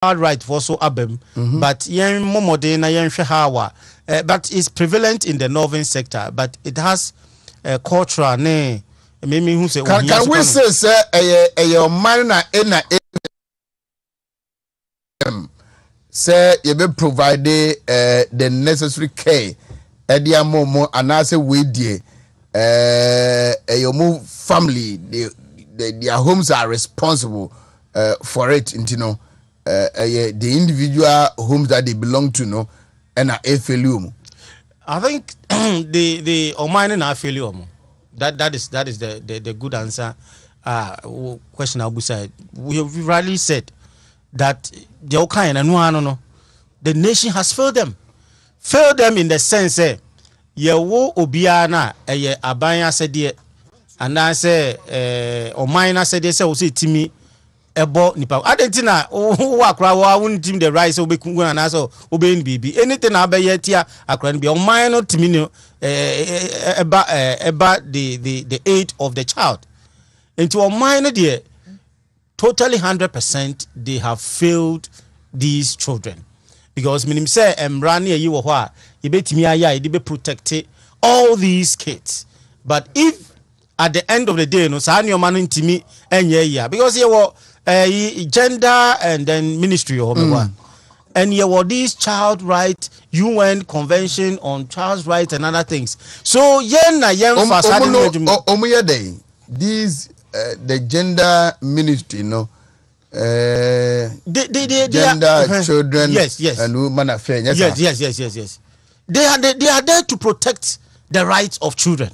right for so abem, but yen momode na yen hawa, but it's prevalent in the northern sector, but it has cultural ne. Maybe who say can we say a man na say you be provide the necessary care edia momo anase we die your move family their homes are responsible for it, you know. The individual homes that they belong to, no, and a failure. I think the Omani na failure. That is the good answer. Question Abu said. We rightly said that the Okayan and no, the nation has failed them. Failed them in the sense, wo obiana abaya said and I say Omani said they say timi. Ebo nipa adentina wo akra wo won team the rice obekungu na so obe bibi anything abaye tia akra bi o man no timi no eba the age of the child into o man no there totally 100% they have failed these children because minim say emra na yi wo ho a ye betimi aya e be protect all these kids. But if at the end of the day no sa anyoma no ntimi enye ya because ye wo gender and then ministry or and here were these child right UN convention on child rights and other things. So these the gender ministry, no, gender children, yes, and women affairs, yes. They are there to protect the rights of children.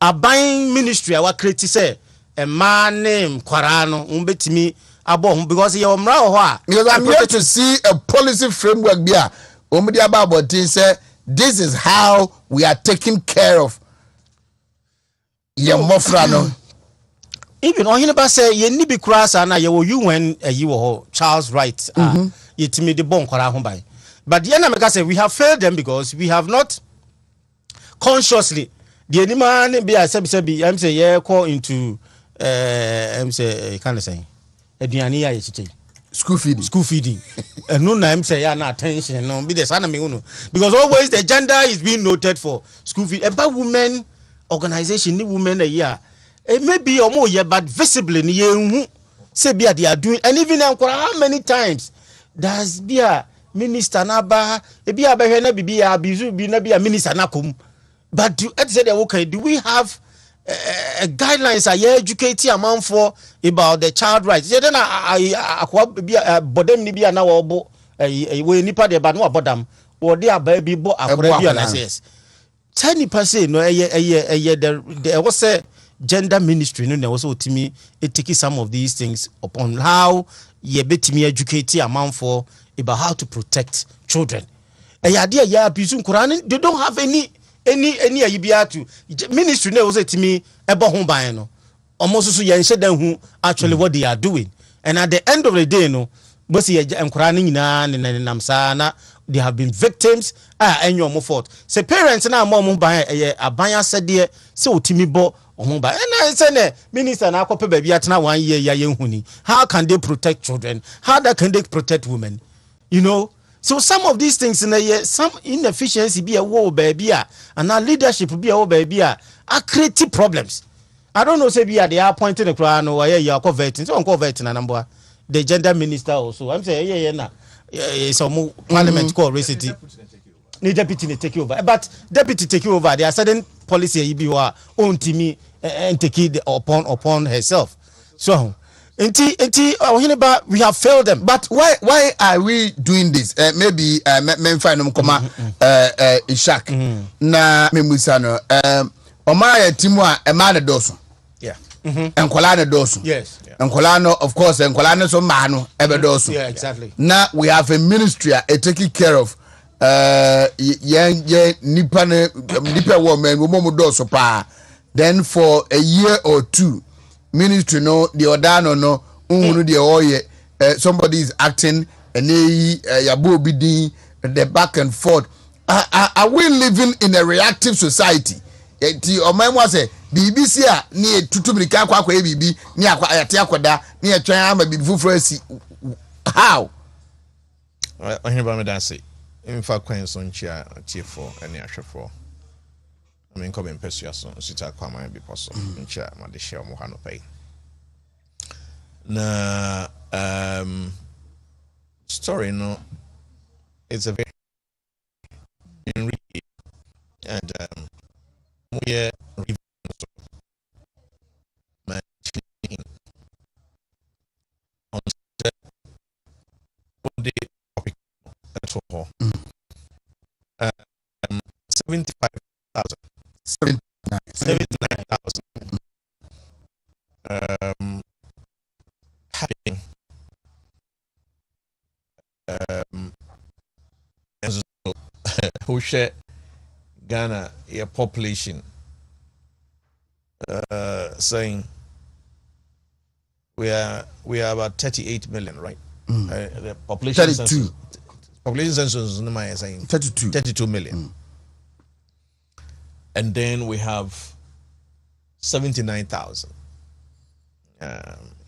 A buying ministry, our critics say. A man named Kwarano umbetimi abo because you because I'm here to see a policy framework there. Say this is how we are taking care of your mofrano. Even on him say ye ni be cross and you when you were Charles Wright yetimi the bon Kwara by. But the enemy say we have failed them because we have not consciously the man be a I'm say yeah call into I'm say kind of saying eduani ya yechite school feeding and no na say ya na attention no be the sana me uno because always the gender is being noted for school feeding about women organization ni women a year it may be omo ye but visibly ni ye say be they are doing and even how many times does be a minister na ba e be abehwe na bibia bizu bi na be a minister na kom but do say okay do we have guidelines are educating a man for about the child rights. Yeah, then I bodem ni bi na wo bo we nipa de ba no abodam wo de ababi bo akora bi na says 10% no the was say gender ministry no was otimi taking some of these things upon how ye betimi educate a man for about how to protect children. Ya bisu Quran they don't have any ayibia to ministry na was it me ebo ho ban no almost so yen shedan hu actually what they are doing, and at the end of the day no bosi ye enkora ni nyina ne namsa na they have been victims enyo mo fault say parents na mo ban aban asede say otimi bo omo ban and say ne minister na akope ba bia tena 1 year ya yenhuni. How can they protect children? How can they protect women? You know. So some of these things in a year, some inefficiency be a war baby, and our leadership be a war baby are creating problems. I don't know, say they are pointing the crown or you are converting, so I'm converting a number. The gender minister also. I'm saying, some parliament called city. The deputy take over, but deputy take over. There are certain policy you are own to me and take it upon herself. So. We have failed them. But why are we doing this? Maybe men find them come Ishak na memusano omaya timwa emane doso. Yeah. Enkolane doso. Yes. Enkolano of course enkolane so mano ebe doso. Yeah, exactly. Now we have a ministry taking care of nipa woman wo doso pa. Then for a year or two ministry no the odano no unhunu the oye somebody is acting and yabo bidin the back and forth. Are we living in a reactive society? Ti omemwa say BBC a ni tutumrika akwa bibi ni akwa ayate akoda ni etwan ama bibi fufura si how ɔhene ba me da se mfa kwan so nkyia tiefo ɛne ahwɛfo I mean come in persuasion sita kwama bi poso nkyia ma de share mo ha no pay na story no it's a very and we are on the topic at all. 75,000. 79,000. Having who share Ghana a population saying we are about 38 million, right? The population 32. census, population census is saying 32 million. And then we have 79,000.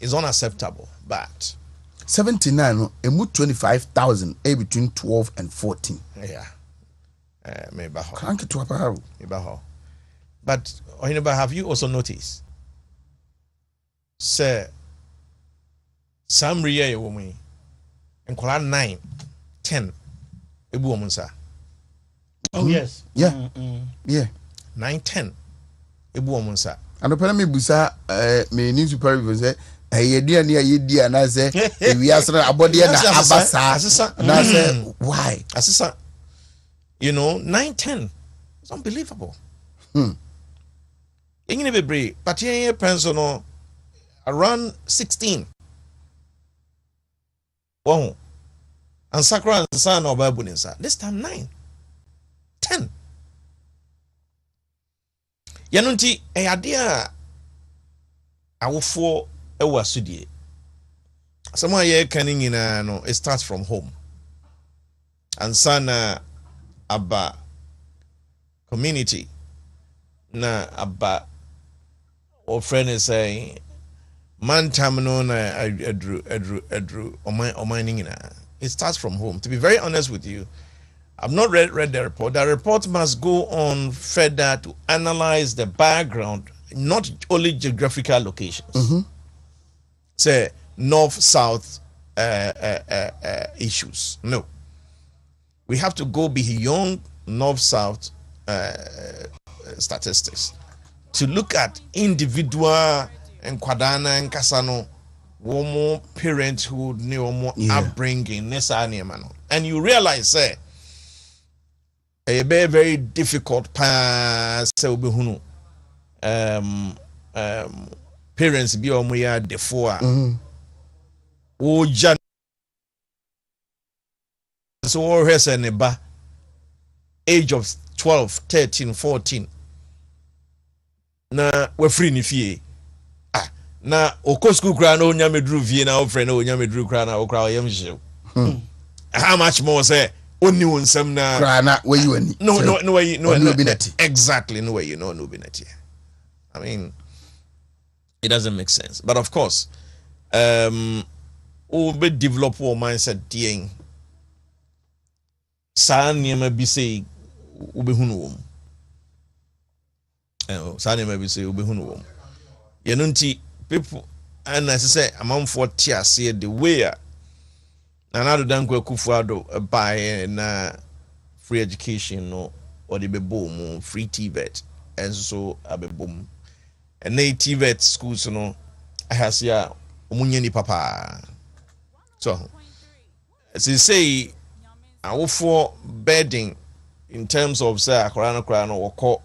It's unacceptable, but 79 and 25,000 between 12 and 14. Yeah. Maybe Can't get to a power. But have you also noticed? Sir, some real woman and call 9, 10. A woman, sir. Oh, yes. Yeah. Yeah. 9, 10. A woman, sir. And the Panama Busa may need to probably say, a dear near ye dear, and I say, we are a body and Abasa. And I say, why? Assistant, 9, 10. It's unbelievable. But here, personal around 16. Wow. And Sakura and Son of Babunisa. This time 9, 10. Yanunti, a idea our four sudie. Someone here can no, it starts from home. And sana abba community na abba or friend is saying man tamino na edru omining it starts from home. To be very honest with you, I've not read the report. The report must go on further to analyze the background, not only geographical locations. Say north-south issues. No. We have to go beyond north-south statistics to look at individual and Kwadana and Kasano, womo parenthood, womo upbringing, and you realize, say, a very, very difficult pass, parents be on we are the four. Oh, Jan. So, all has a neighbor, age of 12, 13, 14. Na we're free in fee. Na oko school crown o nyame dru vie na o friend o nyame dru crown na o crown yam show. How much more say oni wonsam na crown na where you any? No way no binati. Exactly no way no binati. I mean, it doesn't make sense. But of course, we be develop our mindset deing. Sa niyama bi say ubehunu wom. Sa niyama bi say ubehunu wom. Yenunti people and as I say among 40 say the way Nana Dankwa Kufuado buy na free education no or the boom free TVET and so abe boom and na TVET schools no I has ya umunyeni papa so as you say our for bedding in terms of say akorana or call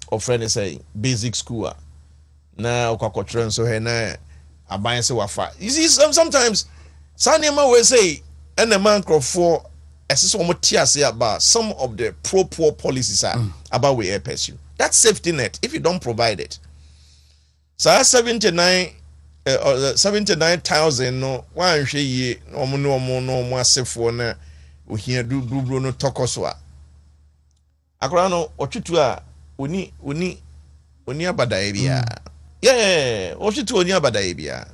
or friend say basic school na ukakotren so he na aban se wafa you see sometimes sanema we say and the man for as about some of the pro-poor policies are about we pursue that safety net if you don't provide it so 79,000 no one she no more safe na we hear do no tokosoa akora no otutu a oni abadae bia yeah otutu oni abadae bia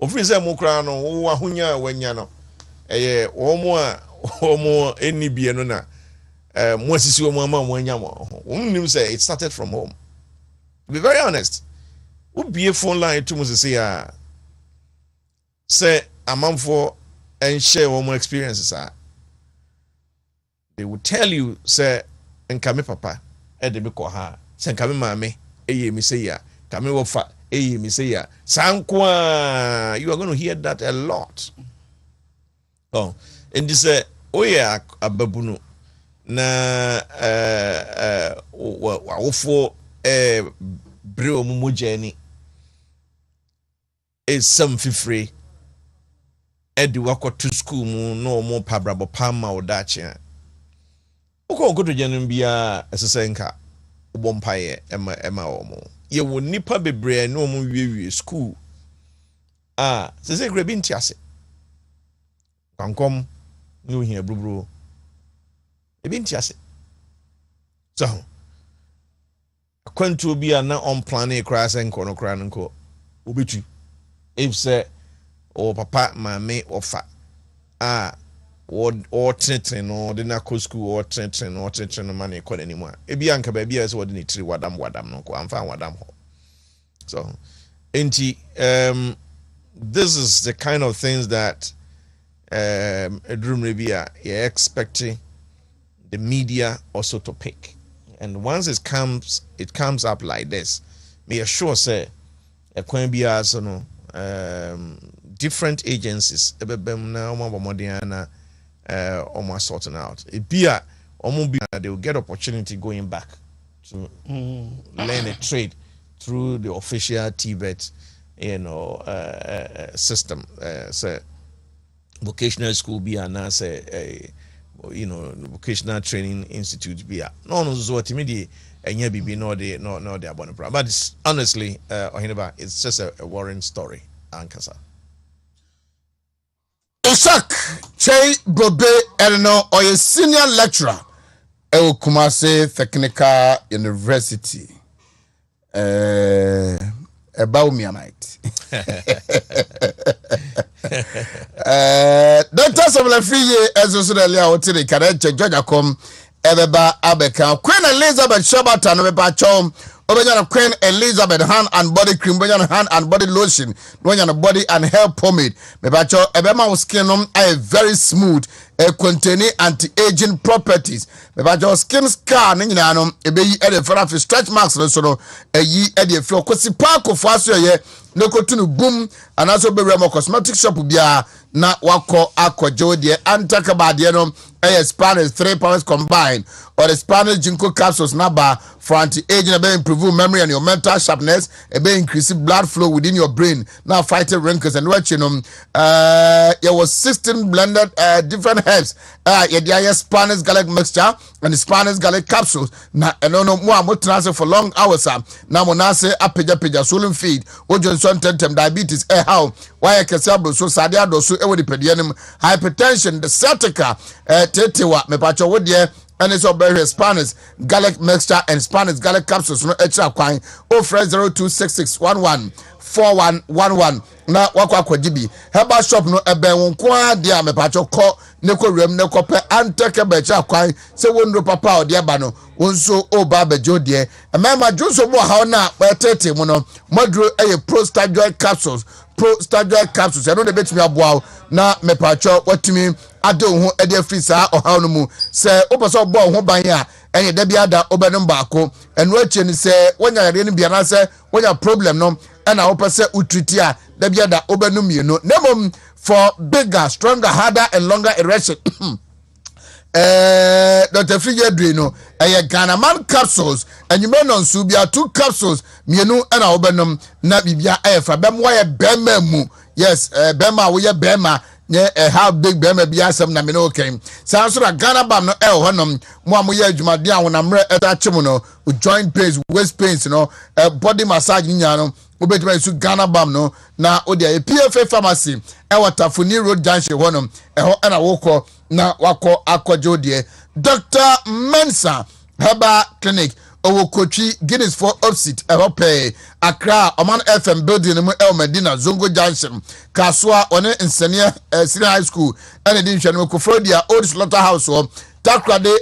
ofiri say mo kra no wo ahonya wanya no omo any bi no na mo asisi omo ama mo anya mo nim say it started from home. To be very honest, who be a phone line to must say amamfo and share one more experiences they will tell you say nkame papa e de me ko ha say nkame mame eye mi say ya kame wofa eye mi say ya sankwa you are going to hear that a lot. Oh, and this oya ababunu na wofo bre omumo jani is some free edi wako to school mu no mo pabrabo pama odache uko go to janu bia esesenka ubompaye ema omo ye wo nipa bebre no mo wiewie school sese grebi ntiase kankom ni ohia brubru ebi ntiase so kwantu bia na on plan crash enko no kra nko obetu if say o papa mame ofa or treating or the na school or treating no money call anymore ebi anka ba bia say what ni tiri wadam no ko amfa wadam ho. So enti this is the kind of things that Edrum Revia you're expecting the media also to pick, and once it comes up like this, me assure say a coin be as no different agencies na almost sorting out it be they will get opportunity going back to learn a trade through the official TVET system. So vocational school be and say vocational training institute be no so what me and yeah be no the abon, but it's honestly it's just a worrying story. Ankasa Isaac Che Bobe Erno or a senior lecturer El Kumase Technical University about me night. Doctor Samuel Fiye as also the Lea Hotel Kareche Georgia.com Ebeba Abeka Queen Elizabeth Shabata no Bachom Obeyana Queen Elizabeth hand and body cream, Obeyana hand and body lotion, Obeyana body and hair pomade. Mebacho Ebema skin are very smooth, containing anti-aging properties. Mebacho skin scar ninano ebe ede for stretch marks no ye ede flow kosi parko faso ye no kotunu boom and also be remo cosmetic shop bia na wako akwajo de antaka ba de no Spanish 3 pounds combined or the Spanish ginkgo capsules naba for anti-aging ebe improve memory and your mental sharpness ebe increase blood flow within your brain now fighting wrinkles and what there was 16 blended different herbs the Spanish garlic mixture and the Spanish garlic capsules na no more transfer for long hours now monase apeja swollen feet ojonson tentem diabetes how why kesabro so sadia do so e wodi pedianim hypertension the sciatica tetewa mepacho wodie and it's over Spanish garlic mixture and Spanish garlic capsules no extra kwan o fresh 0266114111 na wakwa kwajibi heba shop no ebe wonkwa dia mepacho ko neko rem neko pe anteke becha kwan se wonro papa odi aba no wonso oba bejo die emema junso mo ha na tete mu no modro eye prostagioid capsules eno de betimi aboa na mepacho watimi ade ho ede afisa oha no mu se oboso bo ho ban a enye da bia da obenim baako eno achi ni se wonya yare ni bia na se wonya problem no na opese utriti a da bia da obenum yeno nemom for bigger stronger harder and longer erection Dr. Figure Drino Ghana man capsules and you may not subia 2 capsules mienu and obenum na bibia efa bem why bema mu yes bema we bema how big bema bia sam na me no okay so Ghana bam no honum mo amoye adwumade a wonamre etachim no joint pains waist pains body massage nya no obetuma su Ghana bam no na odi a PFA pharmacy Watafuni road junction honum na woko na wako akwajo die Dr. Mensa Herbal Clinic Owokochi Guinness for opposite Erope Accra Oman FM building mu El Medina Zongo Junction Kaswa one Nsenia Senior High School and edition Kofrodia Old Slaughterhouse Takrade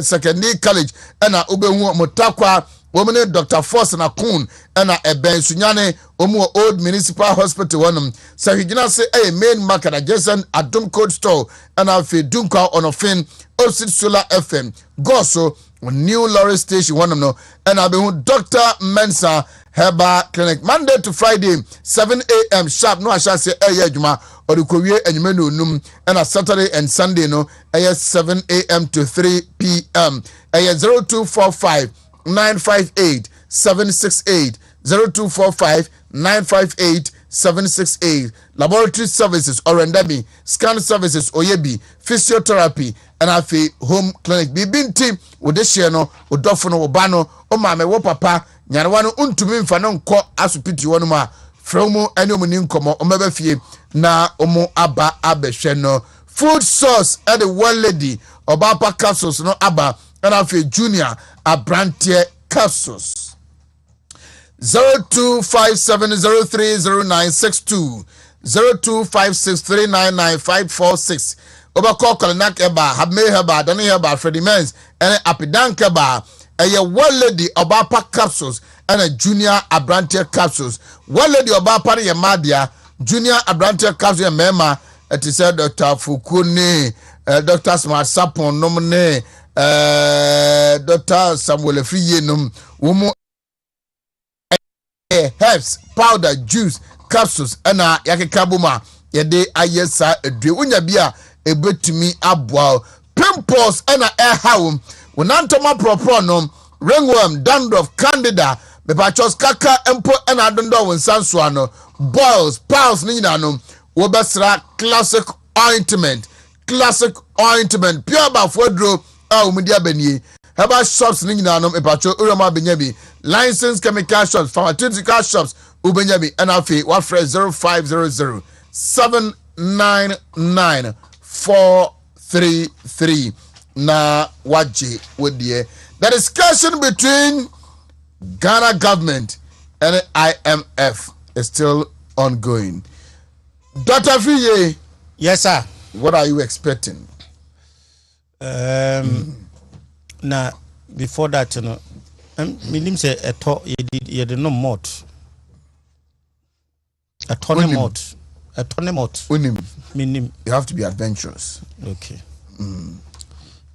secondary college and Ubehu Motakwa woman Dr. Force and Akun and Ben Sunyane Old Municipal Hospital one so he did say a main market adjacent at Dum Code Store and Alfie Dunka on a fin opposite Solar FM Goso New Lorry Station one no and I'll be Dr. Mensa Herbal Clinic Monday to Friday 7 a.m. sharp no I shall say juma or the Korea and you num and a Saturday and Sunday no 7 a.m. to 3 p.m. 0245 958 768 0245 958 768 laboratory services Orendami scan services Oyebi physiotherapy and afi home clinic bibinti wo de hye no wo dofo no wo ba no o ma me wo papa nyarewa no untumi mfa no nkọ asopiti wono ma fremu ene omuni nkomo o meba fie na omo aba abehwe no food source at the one lady obapa capsules no aba and afi junior abrantie capsules 0257030962 0256399546 Obako Kolanak Eba Habme Heba Dani Heba Freddy Mens and Apidan Keba a one lady Obapa capsules and a junior Abrantia capsules one lady Obapa Yamadia junior Abrantia capsules Mema it is said Dr. Fukuni Dr. Smart Sapon Nomine Dr. Samuel Fiyenum Wumu herbs powder juice capsules and yakekabuma yede ayesa edwe unya bia ebetumi aboa pimples and air hawum wonantoma propro no ringworm dandruff candida bepachos kaka empo and adondo wonsanso ano boils piles ni nyina no wobesra classic ointment pure bafodro umudia benie herbal shops ni nyina no epacho uroma benyabi licensed chemical shops pharmaceutical shops ubenyabi and afi what fresh 0500 799 433 na waji wedie. The discussion between Ghana government and IMF is still ongoing. Dr. Fiye, yes sir, what are you expecting? Now before that you know minim say a to you did no mod a tournament unim minim you have to be adventurous. Okay.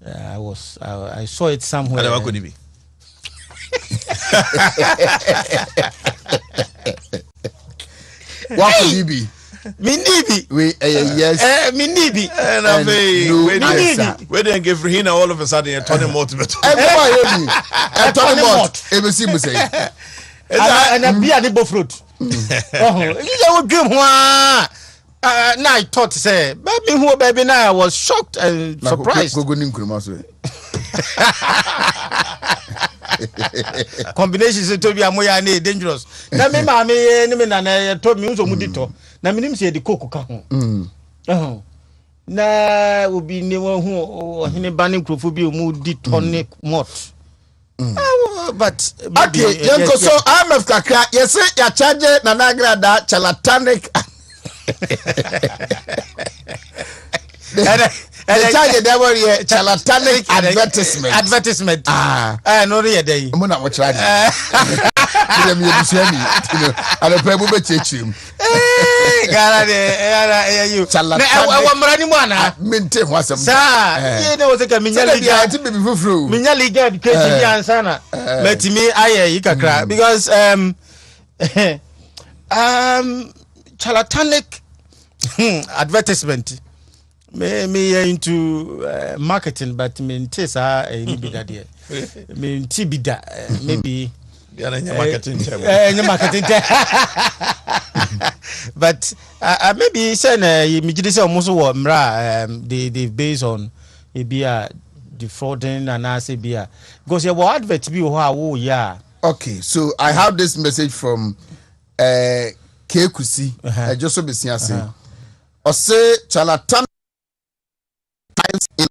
I saw it somewhere. What could it be? What could it be? Minibi. We yes. Minibi. And I mean, we didn't give Rahina all of a sudden a tournament. Everybody, a tournament. ABC must say. And a beer the fruit. Oh, you would give one. Now I thought say, baby, now I was shocked and surprised. Combinations to be a moya dangerous. Na me ma me na told me unso mudito. Na minim say the cocoa ka ho. Na obi ni won hu ohene banin krofo bi mu di tonic malt. But okay, yanko so IMF kakra yes ya charge na nagrada charlatanic. And the charge they were charlatanic advertisement. No re dey. Mo na mo charge. Dem you say me, you know, and people be chechim. Gara de you. Na e wa mra ni mo ana. Maintain wasam. Sa, you know say ka minya liga. Ti be fufuru. Minya liga education bi ansa na. Metimi aye yi kakra because charlatanic advertisement. Me into marketing, but me into sa any bida there. Me into bida maybe. Marketing. But maybe say me just say almost what they based on be defrauding and I say be because your advert be how yeah. Okay, so I have this message from Kekusi. I just so be say or say charlatan in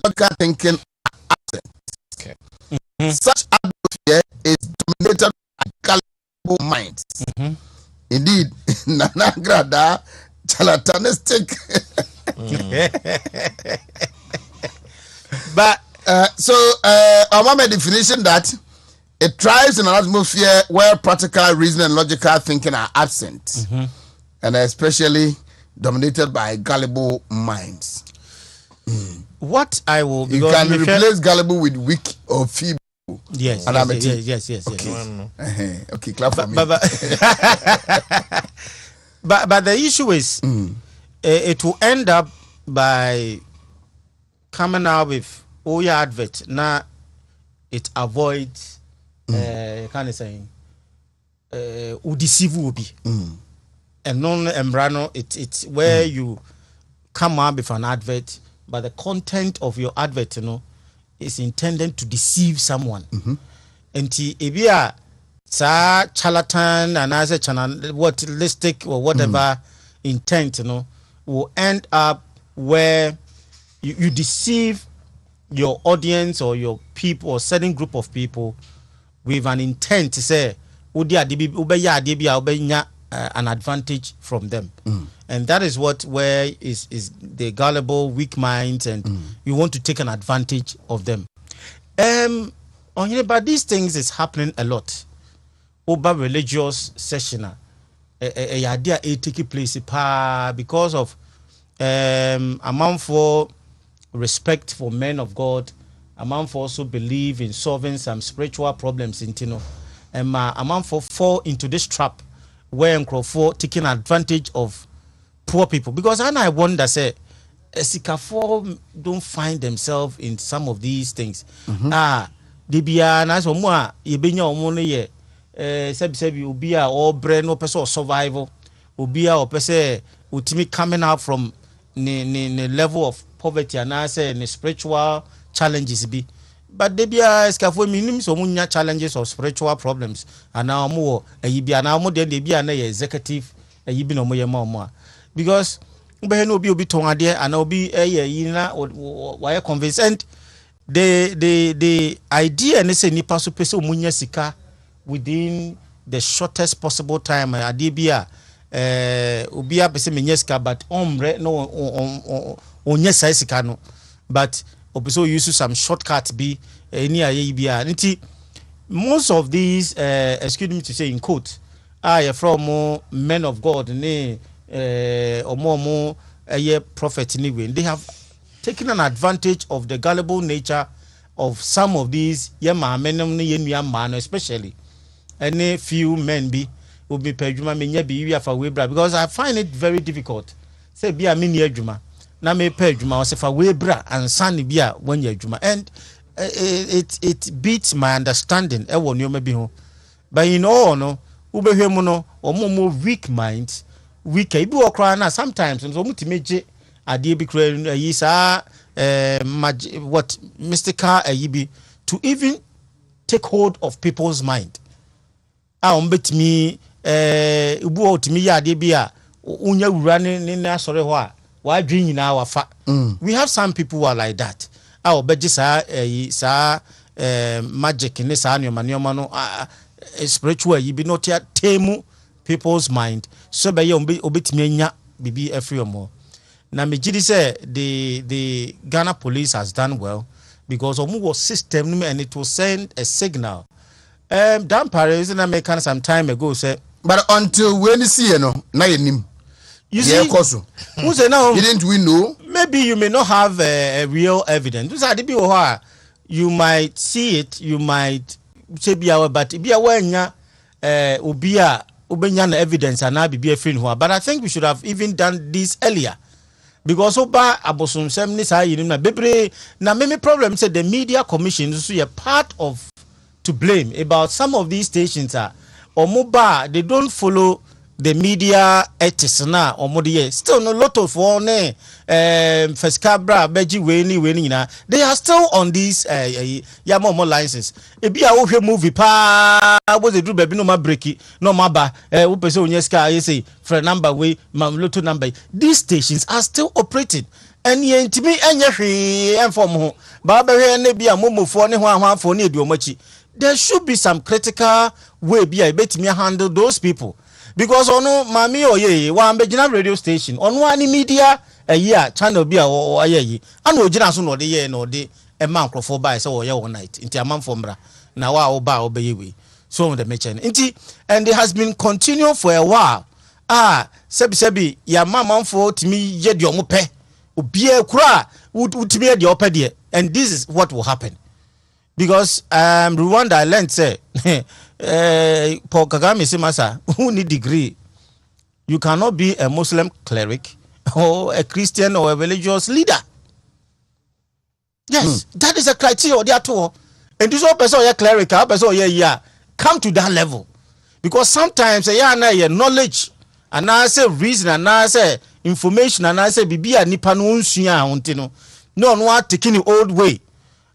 logical thinking are absent. Okay. Such atmosphere is dominated by gullible minds. Indeed, Nanagrada charlatanistic. But our definition that it thrives in an atmosphere where practical reasoning and logical thinking are absent, and especially dominated by gullible minds. What I will, you can replace gullible with weak or feeble. Yes. Okay, clap for me. But the issue is, it will end up by coming out with your advert. Now it avoids, kind of saying, udeceive will be, and non embrano. It's where you come out with an advert, but the content of your advert, is intended to deceive someone. And if you are charlatan and as a channel, what listic or whatever intent, will end up where you deceive your audience or your people or certain group of people with an intent to say, an advantage from them. And that is where is the gullible, weak minds, and you want to take an advantage of them. But these things is happening a lot. Over religious session, a idea taking place because of amount for respect for men of God, amount for also believe in solving some spiritual problems in Tino, and amount for fall into this trap where Nkrofo taking advantage of poor people. Because I wonder, say, Sikafo don't find themselves in some of these things. They be nice or more, you be your money, sebi ubia or brain or person survival, ubia or person ultimately coming out from the level of poverty and I say the spiritual challenges be. But they be a scaffold minimum so munya challenges or spiritual problems, and now more a be an almo then they be an executive a yibi no more because no be tongue there and I'll be a yina or wire convince and the idea and say nipa so peso munya sika within the shortest possible time adibia ubia pese menyeska but omre no onye sika no but also use some shortcuts be any idea. Most of these excuse me to say in quote are from more men of God or more a prophet anyway. They have taken an advantage of the gullible nature of some of these men, especially any few men be will be pejuma because I find it very difficult. Say be a mini ejuma. Na me pejuma or say for webra and sunny bia when you ejuma and it beats my understanding. E won you maybe ho. But in all no ubehwemu no or more weak minds weak ibu okra na sometimes so mutimeje ade bi kra yi sa what mystical ayibi to even take hold of people's mind. Betimi ubu otimi ya ade bia unya wura ne na sore ho a wa dwen nyina wa fa. We have some people who are like that. Obeji sa magic ne sa nyoma no spiritual yi bi not temu people's mind so be obetimi anya bibi every na me gidi say the Ghana police has done well because omu was system and it will send a signal. Dan Paris in America some time ago say but until when you see na yenim you see who say now didn't we know maybe you may not have a real evidence you might see it you might say be our but be aware nya ubia ubenya na evidence and na be free ho but I think we should have even done this earlier because oba abosom sem ni sa yinim na bebre na me problem say the media commission so a part of to blame about some of these stations are or mobile they don't follow the media ethics na omode still no lot of one first cabra beji we na they are still on these yamomo licenses e bia wo hwe movie pa wo ze dru baby no ma break no ma ba wo pese onye ska you say for number we ma lotto number these stations are still operating and yentimi enye hwe enfom ho ba ba hwe na bia momofo ne ho ahwafo ne eduomachi there should be some critical way bia betimi handle those people. Because ono mami oye wa ambegina radio station ono ani media channel bia o aye ana ogina so no de ye no de e man crofo buy say oye one night nti amam fombra na wa oba obeye we so the mention nti and it has been continuing for a while sebi ya mamamfo timi ye de omo pe obi e kura utimi ye de ope de and this is what will happen because Rwanda I learned say Paul Kagame say masa who need degree you cannot be a Muslim cleric or a Christian or a religious leader. Yes, that is a criteria there too. And this all person cleric, person come to that level because sometimes na knowledge and I say reason and I say information and I say bibi nipa no nsua ontino no taking the old way.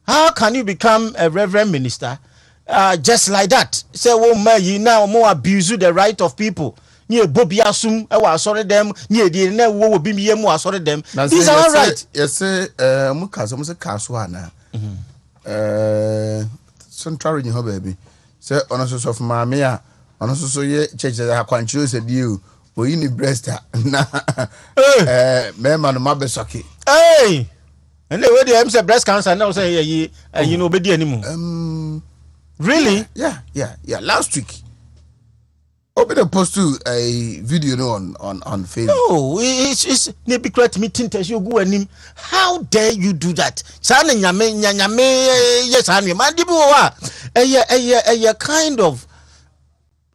How can you become a reverend minister? Just like that. Say, oh my, you now more abuse the right of people. Near Bobby Asum, I was sorry them, near the never will be me more sorry them. These are all right. Yes, sir. Mukas, almost a Caswana. Central in her baby. Say, on a source of Mamma, on a so ye, church that I can choose a deal. We need breast. Nah, ma'am, and my besaki. Hey, and they were the breast cancer now say, you know, be anymore. Really? Yeah. Last week, open a post to a video on Facebook. No, it's maybe correct meeting test you go and him. How dare you do that? Sana nyame yes anu mandibu wa. A kind of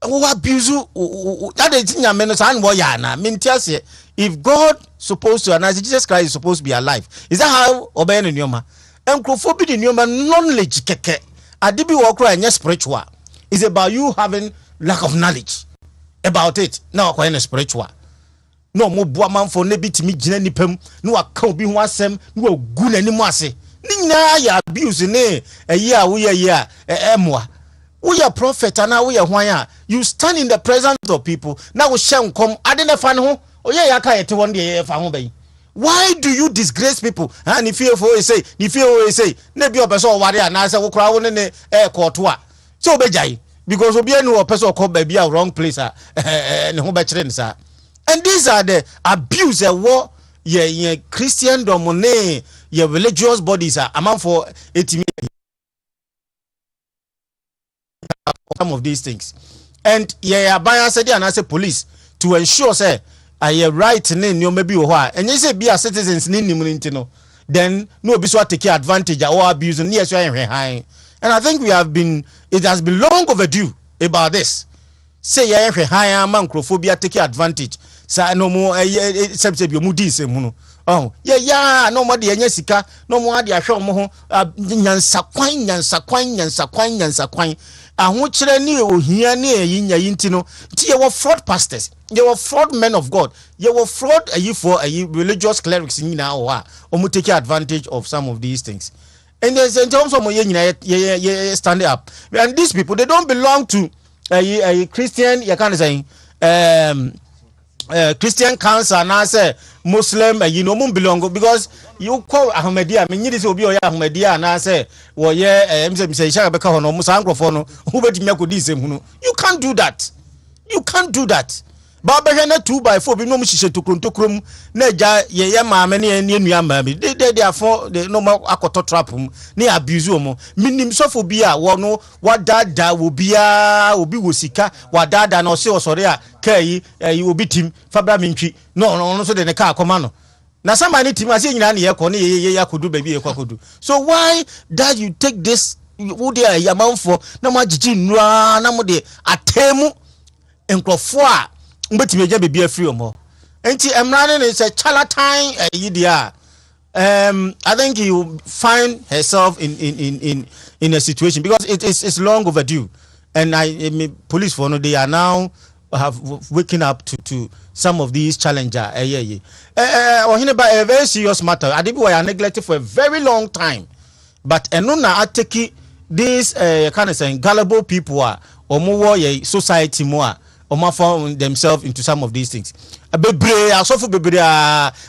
abuse that is nyame no san wo ya na. Mintiase if God supposed to and as Jesus Christ is supposed to be alive. Is that how obey no nyoma? Enkrofo bi nyoma knowledge keke. Adibi wokra and spiritual is about you having lack of knowledge about it. Now quite spiritual. No mo bua man for ne bitimi gina nipam no aka obi ho asem no agu nani mo ase. Ni nyina ya abuse ne eya wo ya emwa. Wo ya prophet ana wo ya hwan a you stand in the presence of people na wo hye nkom ade ne fa ne ho oye ya ka yete won de fa ho bayi. Why do you disgrace people? And if you say, maybe your person worry and answer will crowd in a court. So be because obi enu or person call baby a wrong place and home sir. And these are the abuse war ye Christian domine ye religious bodies are among for 80 some of these things. And ye buy said and I say police to ensure say I right name you maybe why and you say be a citizens no then no be so take advantage or abuse and yes high. And I think it has been long overdue about this. Say high man microphobia take advantage. Say no more except you mudi se muno. Oh yeah no more the sika no more the show mo nyansa kwan aho kire ni ohia ni eyinya yintino ti ye were fraud pastors, ye were fraud men of God, ye were fraud for religious clerics nyina o a omo take advantage of some of these things. And there's in terms of mo ye stand up, and these people they don't belong to a Christian, you can't say Christian council and I say Muslim mum belong because you call Ahmadiyya me nyidi se obi oya Ahmadiyya na say wo ye say shaka hono musa ankrofo no who betimi akodi sem hunu. You can't do that. Ba be na 2x4 bi no mu hihye tokrom na ja ye maame ne enua maame they are for the normal akoto trap ne abuse omo minim sofo bi a wo no wadada wo bia obi wo sika wadada na ose osore a kai obi tim fabra mentwi no so de ne ka akoma no na somebody tim ase nyina ne ye ko ne ye yakodu ba bi ye kwakodu. So why that you take this wo de yamanfo na magigi nura na mo de atemu enkrofo a mbetimi eja bebi afri omo enti emrane ne say charlatan yidia I think you find herself in a situation because it's long overdue and police for no they are now have waken up to some of these challenges. A very serious matter. I think we are neglected for a very long time. But enuna ateki these kind of saying gullible people are or more society more or found themselves into some of these things. A bebre asofu bebre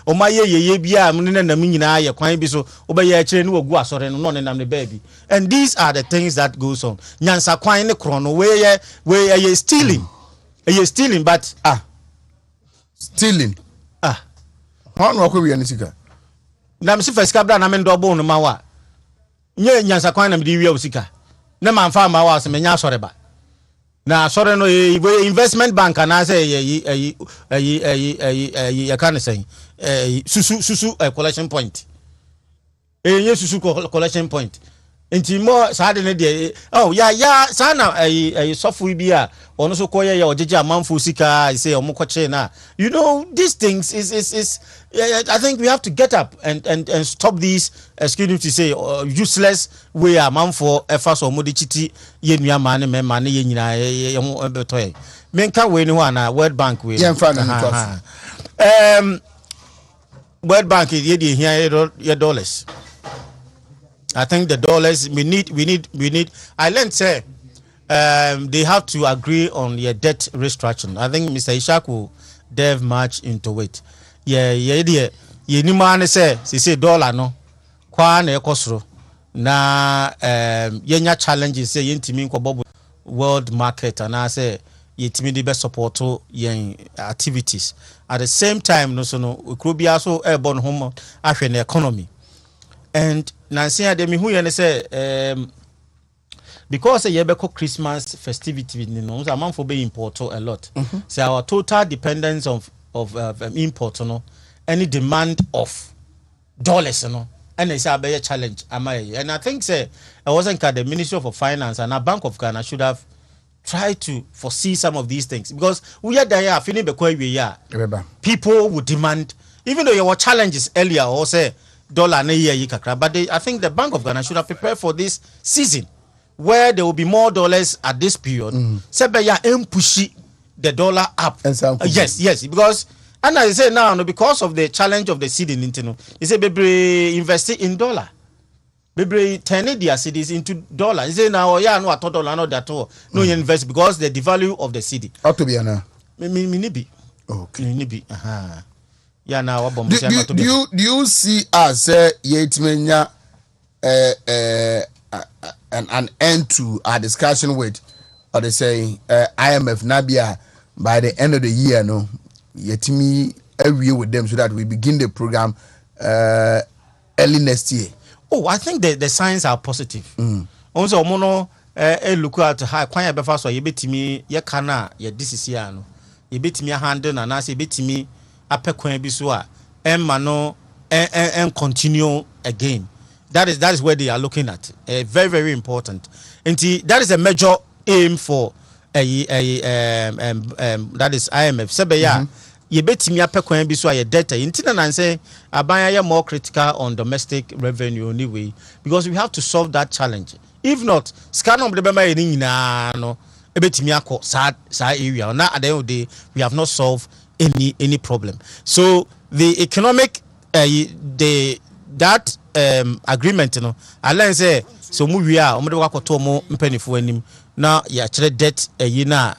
o maye bia munene na minyina ye kwan bi so obaye akire ne wagu asore no no nam ne baby. And these are the things that goes on. Nyansa kwan ne krono we stealing. Stealing but stealing how no akwa wi anisika na msi first kabla na me ndobo no mawa nye nyansa kwan na me di wi usika na manfa mawa se menya asore ba na sorry no investment bank and I say you can say susu collection point susu collection point nti mo saade ne de oh ya sana software bi a ono so koye ya ojeje amanfo sika say omokoche na you know these things is I think we have to get up and stop these excuse me to say useless way amanfo efa so modi chiti ye nua ma ne mema ne ye nyina ye ho betoye menka we ni ho na World Bank we World Bank ye de here dollars. I think the dollars we need. I learned say they have to agree on your debt restructuring. I think Mr. Ishak will delve much into it. Ye ni man say dollar no kwa na ekosoro na yenya challenges say yentimi nkobobo world market and I say yetimi dey be support yen activities. At the same time no so no we could be also airborne home ahwe na economy. And Nancy Ademi who you say because a yebeko Christmas festivity you know a man for be import a lot. So our total dependence of import no any demand of dollars no and it's a challenge am I and I think say I wasn't the Ministry of Finance and our Bank of Ghana should have tried to foresee some of these things because we are there feeling we are people would demand even though there were challenges earlier or say dollar na year kakra but I think the Bank of Ghana should have prepared for this season where there will be more dollars at this period sebeya push the dollar up yes because and I say now because of the challenge of the seeding intino you say bebre invest in dollar bebre turn their cities into dollar you say now no at dollar no that all no you invest because the devalue of the city ought to be ana me be okay me be yeah now do you see as yetmenya an end to our discussion with or they say IMF Nabia by the end of the year no yetimi every year with them so that we begin the program early next year. Oh, I think the signs are positive. Also mono look at how kwanya befa so yebetimi ye kana ye this year no yebetimi handle na na se yebetimi apekwan bi so a emma no and continue again. That is where they are looking at. Very very important. And that is a major aim for that is IMF. Sebeya ye betimi apekwan bi so a ye data intina na say abanya more critical on domestic revenue anyway because we have to solve that challenge. If not, scan of the bema nyina no ebetimi akọ sa area na at the end of the day we have not solved any problem. So the economic that agreement no I say so mu wi a omde wakoto mo mpanifo anim na ya kire debt na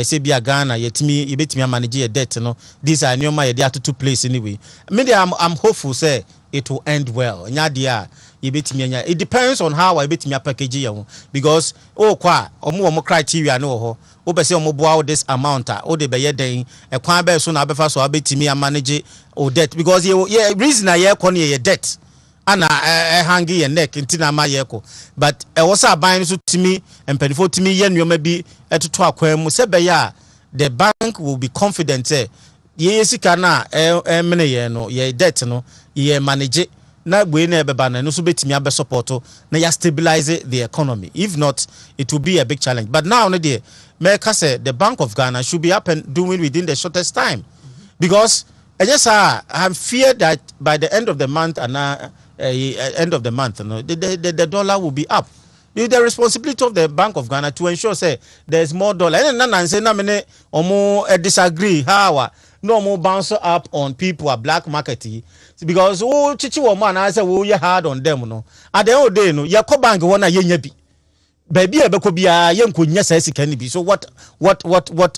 say bia Ghana yebetimi manage your debt no these are new my dey to place anyway me I'm hopeful say it will end well nya dia yebetimi nya it depends on how yebetimi package you because kwa omo criteria no ho wo be say omo boa this amount o de be ye den e kwan be so na befa so abetimi manage o debt because yeah reason na ye kon ye debt ana hangi ye neck ntina ma ye ko but e wo sa ban so timi empanifo timi ye nneoma bi etoto akwan mu se be ya the bank will be confident say ye sika na mene ye no ye debt no ye manage na we na beba na no so betimi abe support na ya stabilize the economy. If not it will be a big challenge. But now no dey make say the Bank of Ghana should be up and doing within the shortest time because yes I fear that by the end of the month and end of the month the dollar will be up It's the responsibility of the Bank of Ghana to ensure say there's more dollar. And then say na mene omo disagree how no more bounce up on people at black market because chichi woman I say we hard on them no. At the end of the day no ya ko bank wona yenye bi. Baby ebeko bia yenko nya say sika ni bi. So what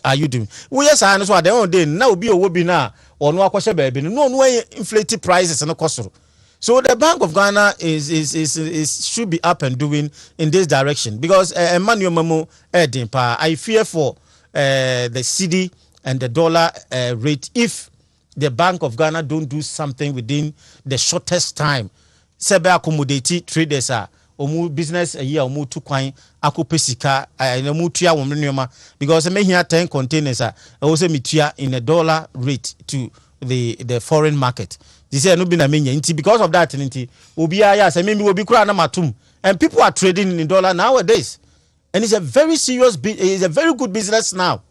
are you doing? We yes I so at the end of the day na obi owo bi na ono akwhye baby no inflate prices no kosoro. So the Bank of Ghana is should be up and doing in this direction because Emmanuel Mamo Edimpa, I fear for the cedi and the dollar rate if the Bank of Ghana don't do something within the shortest time. Sebe accommodate traders omu business a year omu tu kwan akopesika omu tua wo mnema because me here 10 containers also mitua in a dollar rate to the foreign market. This is no be na menya nti because of that nti obi aya say me obi kura na matum and people are trading in dollar nowadays and it's a very serious it's a very good business now.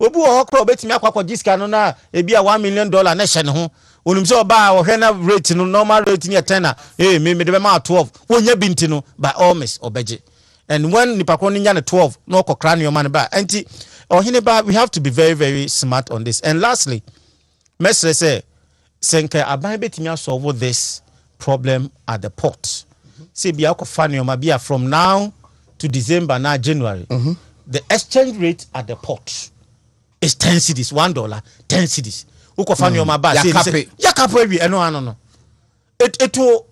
Obi wo hokro obetimi akwakọ diska no na e bia $1 million na hye ne ho onum se oba ohwe na rate no normal rate ni 10 na me de be ma 12 wonya binti no by all means obeje and when nipakọ ni nya ne 12 no kokra ne man ba nti ohine ba we have to be very very smart on this. And lastly mesre say Senke aban betimi solve this problem at the port. Say bia ko fa no ma bia from now to December na January. The exchange rate at the port is 10 cedis, $1, 10 cedis. Uko fa no ma ba say yakapo wi eno ano no. It will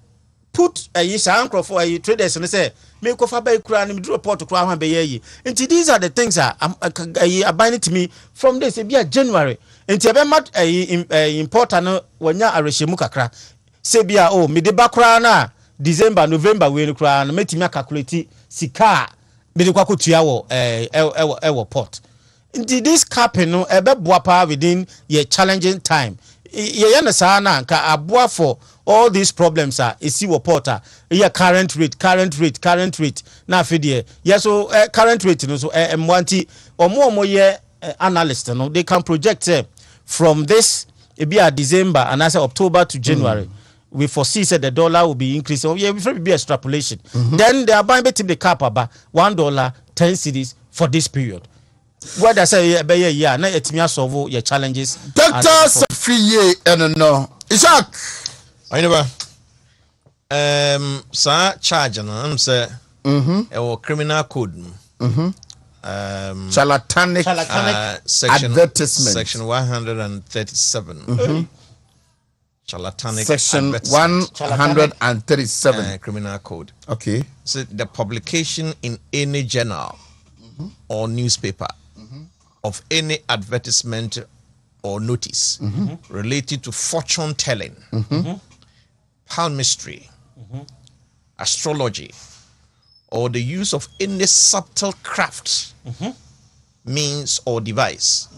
put a yisankro for a traders and say me ko fa ba kura ni me do report kura ho be ye. Nti these are the things aban to me from this bia January. Nti ebe mat importer no wanya arehemu kakra se bia me de bakra na December November we no kra na metimi calculate sika me de kwakotua wo port. Nti this cap no ebe boa pa within your challenging time ye na sa na nka aboa for all these problems isi wo porter your current rate na afede yes so current rate no so mwanti omo ye analyst no they can project from this it be at December and I say October to January we foresee that the dollar will be increasing. Oh yeah, we be extrapolation. Then they are buying the cap about $1 10 cedis for this period. What I say be yeah na etimi solve your challenges. Dr. Safiye no Isaac I never sa charge no am say criminal code charlatanic section advertisement section 137 charlatanic section 137 criminal code. Okay. So the publication in any journal or newspaper of any advertisement or notice related to fortune telling, palmistry, astrology, or the use of any subtle craft, means or device,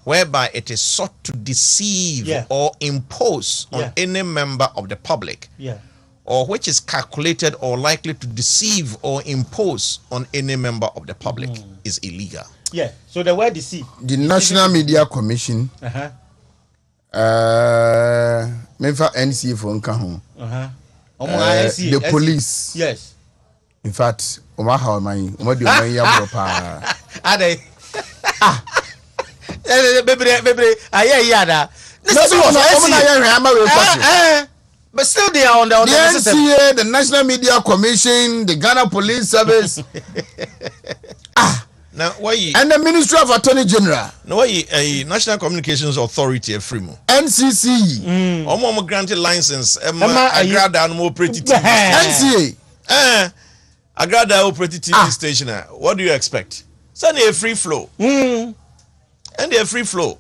whereby it is sought to deceive or impose on any member of the public, or which is calculated or likely to deceive or impose on any member of the public, is illegal. Yeah. So the word deceive. The National Media Commission, Memphis NCA for Nkaho, the police. Yes. In fact, Omaha money, Omaha Yabropa. Are they? Baby, I but still they are on the NCA, the National Media Commission, the Ghana Police Service. Now why and the Ministry of Attorney General. No why a National Communications Authority free NCC. Omo granted license agrada no pretty TV NCA. Agrada operating TV station. What do you expect? Send a free flow. And a free flow.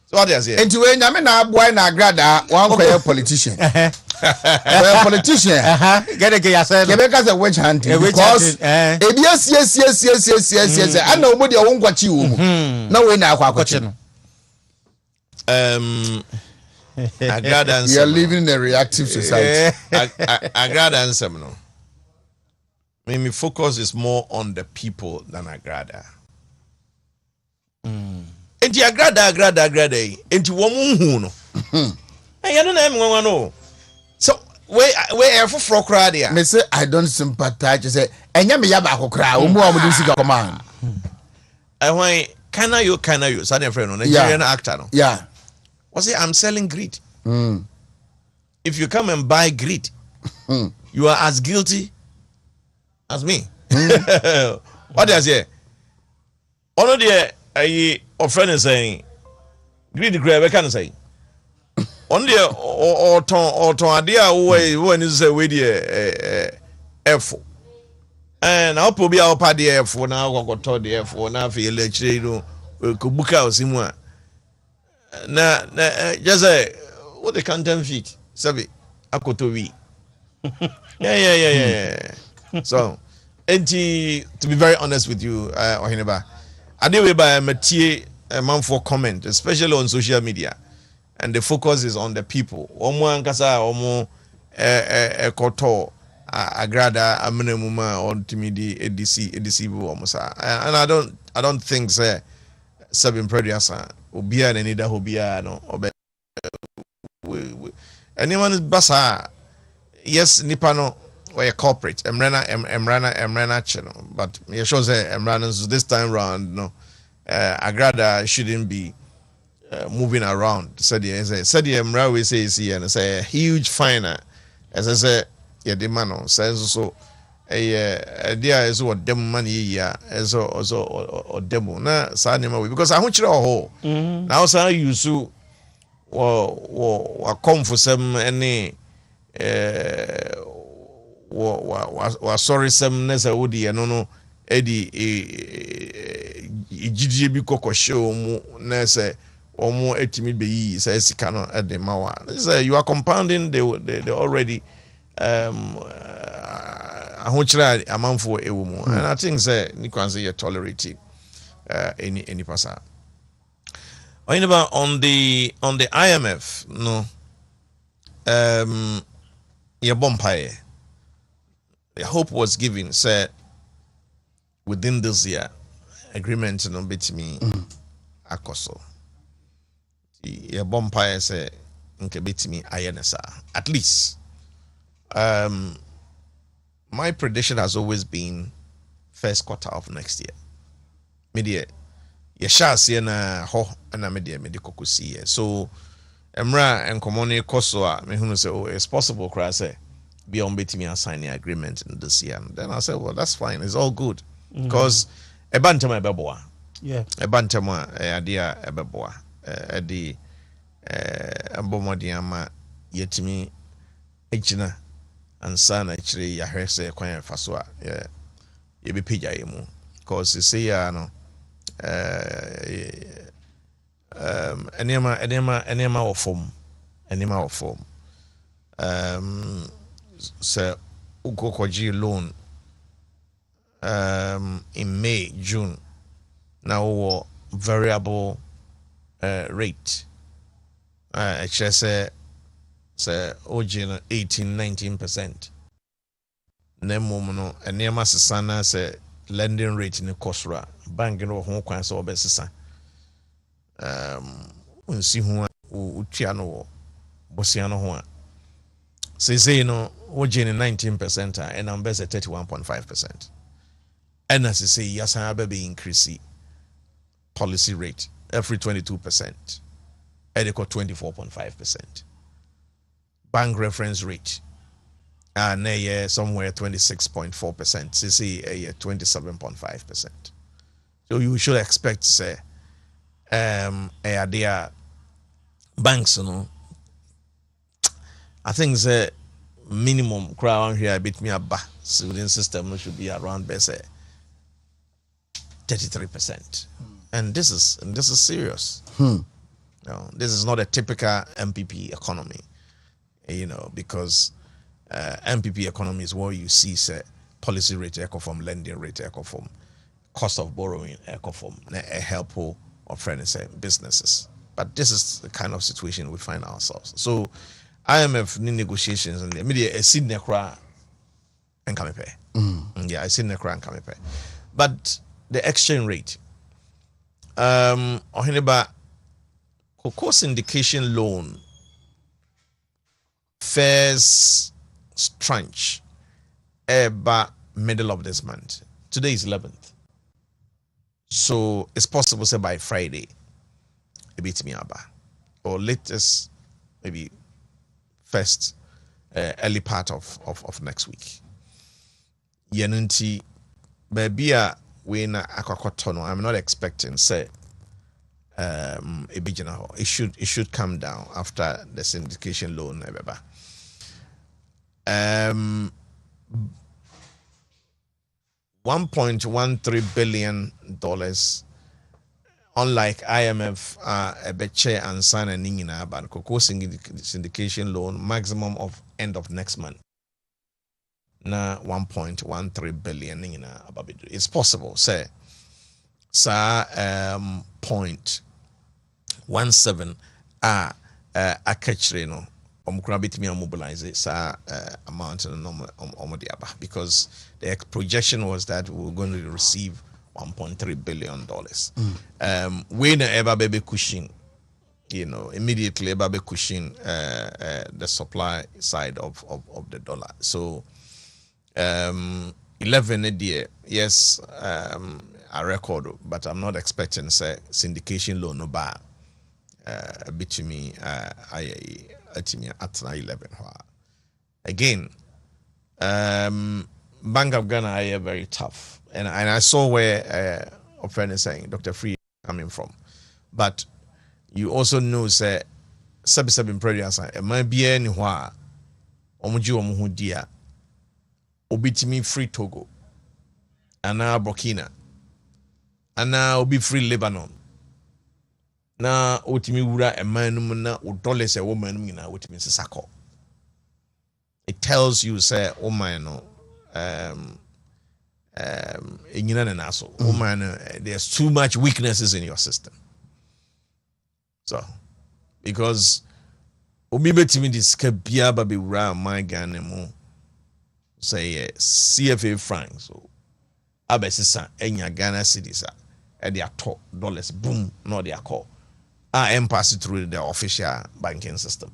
So what does it? And to when I mean boy na agrada one politician. Politician. Get a yourself. Because a witch hunting. Because yes. I know nobody won't watch you. No way now. We are living in a reactive society. Agrada answer no. My focus is more on the people than agrada. Enti agrada. Enti womu no. You don't know. So where for crowd here? Me say I don't sympathize. You say enya me ya ba kokra omu a mo di sika command Why can you say your friend Nigerian actor no yeah was it I'm selling greed. If you come and buy greed you are as guilty as me. What does he ono de ayi of friend is saying greed grab can say on the or idea when is a way the F and I'll probably our party F4 now got told the F4 now feel lecture kubuka osimwa na just say what the content feet sabi akoto wi yeah so to be very honest with you Ohineba I did by a Mathieu a man for comment especially on social media. And the focus is on the people. Omo ankasa omo ekoto agrada amenemuma on timidi edc omo sa. And I don't think say seven prediasa obia na nida hobia no obe anyone is basa yes nipa no we corporate emrana channel but you sure say emrana this time round no agrada shouldn't be moving around. Said Mra we say see and say a huge finer as I say yeah the man says so a idea is what them money yeah as also or demo na sa name because I want you all now say you so or come for some any sorry some nessa woody no Eddie GDB Coco show na say omo etimi be yi say sika no e de mawa say you are compounding the already ahochira amanfo ewo mu and I think say ni kwan say you tolerate any pasa on the IMF no your bompaye the hope was given say within this year agreement no betimi akoso your bompire say nke betimi ayenesa at least my prediction has always been first quarter of next year media ye sha se na ho na media medical see so emra enkomone koso a me hunu say oh it's possible cry say be on betimi assign the agreement in this year and then I said well that's fine it's all good because e bantama e beboa yeah e bantama e adia e beboa the ambomodi ama yetimi ejina ansa na chire ya hwese kwan faso a ye be pija yemu cause say ya no enema of form so ugokoji loan in May June now variable rate actually say original 18-19% nemo no enema sesana say lending rate ni kosra bank no ho kwan so obesesa unsi ho utua no bosia no ho a say no original 19% and I'm best at 31.5% and as I say yasa be increase policy rate every 22%. Edico 24.5%. Bank reference rate somewhere 26.4%. CC 27.5%. So you should expect say their banks no I think the minimum crowd here bit me up civilian system should be around say 33%. And this is serious. No, this is not a typical MPP economy, because MPP economy is where you see say policy rate echo from lending rate echo from cost of borrowing echo from a help of friends businesses. But this is the kind of situation we find ourselves. So IMF negotiations and the media a Sydney cry and come pay. Yeah, I Sydney cry and come pay. But the exchange rate. Ohineba Cocoa syndication loan fares strange. But middle of this month. Today is 11th. So it's possible say by Friday a bit me aba, or latest maybe first early part of next week. Yenunti baby we na akwakotono. I'm not expecting say a big general. It should come down after the syndication loan. $1.13 billion, unlike IMF, a beche and sign a ningina ban syndication loan maximum of end of next month. Na 1.13 billion ningina ababidu. It's possible, say, sa 0.17 a catchre no omkura bitimi mobilize sa amount no because the projection was that we were going to receive $1.3 billion. When ever baby cushion, immediately ever be cushion the supply side of the dollar. So 11 a day, yes, a record, but I'm not expecting say syndication loan no bar between at 11. Again, Bank of Ghana are very tough, and I saw where a friend is saying Dr. Free coming from, but you also know say sub prayers it might be anywhere omuji dia obitimi free Togo ana Burkina ana obi free Lebanon na otimi wura emanum na $1 e womanum nyina otimi sesako. It tells you say oh man no there's too much weaknesses in your system. So because obi betimi diska bia ba be wura my Ghana mo say CFA francs so abesisa enya Ghana cedis e dey atop dollars boom no dey call pass through the official banking system.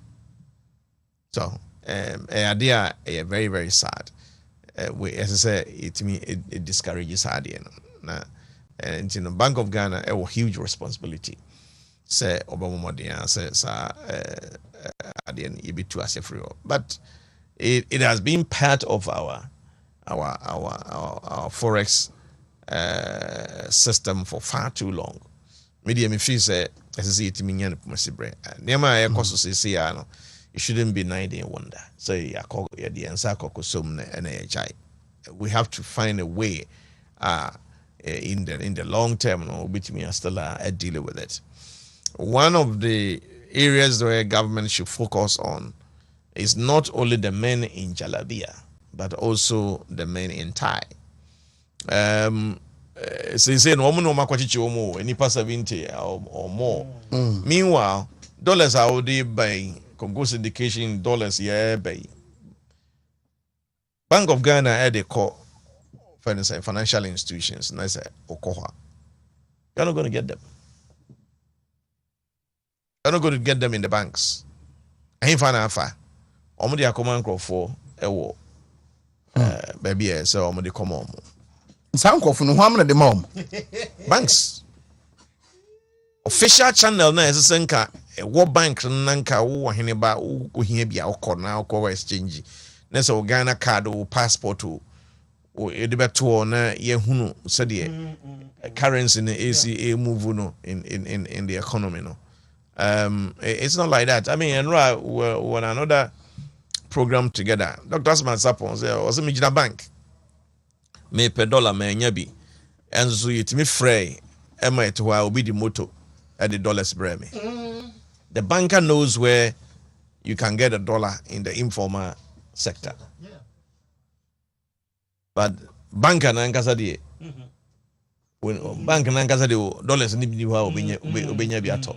So idea very very sad. As I say, it discourages idea. And Bank of Ghana a huge responsibility. Say Obama Modia says but it has been part of our Forex system for far too long. Media me feel say as I say it mean Nema koso say no it shouldn't be 90 wonder. So we have to find a way in the long term no between still deal with it. One of the areas where government should focus on is not only the men in Jalabia, but also the men in tie. Say no woman no makwachichi omo any pass 70 or more. Meanwhile, dollars are already buying Congo syndication dollars by Bank of Ghana had a call financial institutions and I said Okoha. You're not going to get them. You're not going to get them in the banks. I ain't find out Omudi command for a war. Baby so Omudi come on. Sound for no harm the mom. Banks. Official channel na esenka World Bank nanka wo hene ba wo hia bia okọ na okọ exchange na so Ghana card o passport o edibeto na yehunu so the currency in ACA move no in the economy no. It's not like that. I mean and when another program together Dr. Asman Sapon say was me gina bank me per dollar me nya bi enzo yetimi frey e ma eto wa obi di moto at the dollars breme. The banker knows where you can get $1 in the informal sector. Yeah. But banker nankasa die when bank nankasa die dollars ni bi wa obenya bi ato.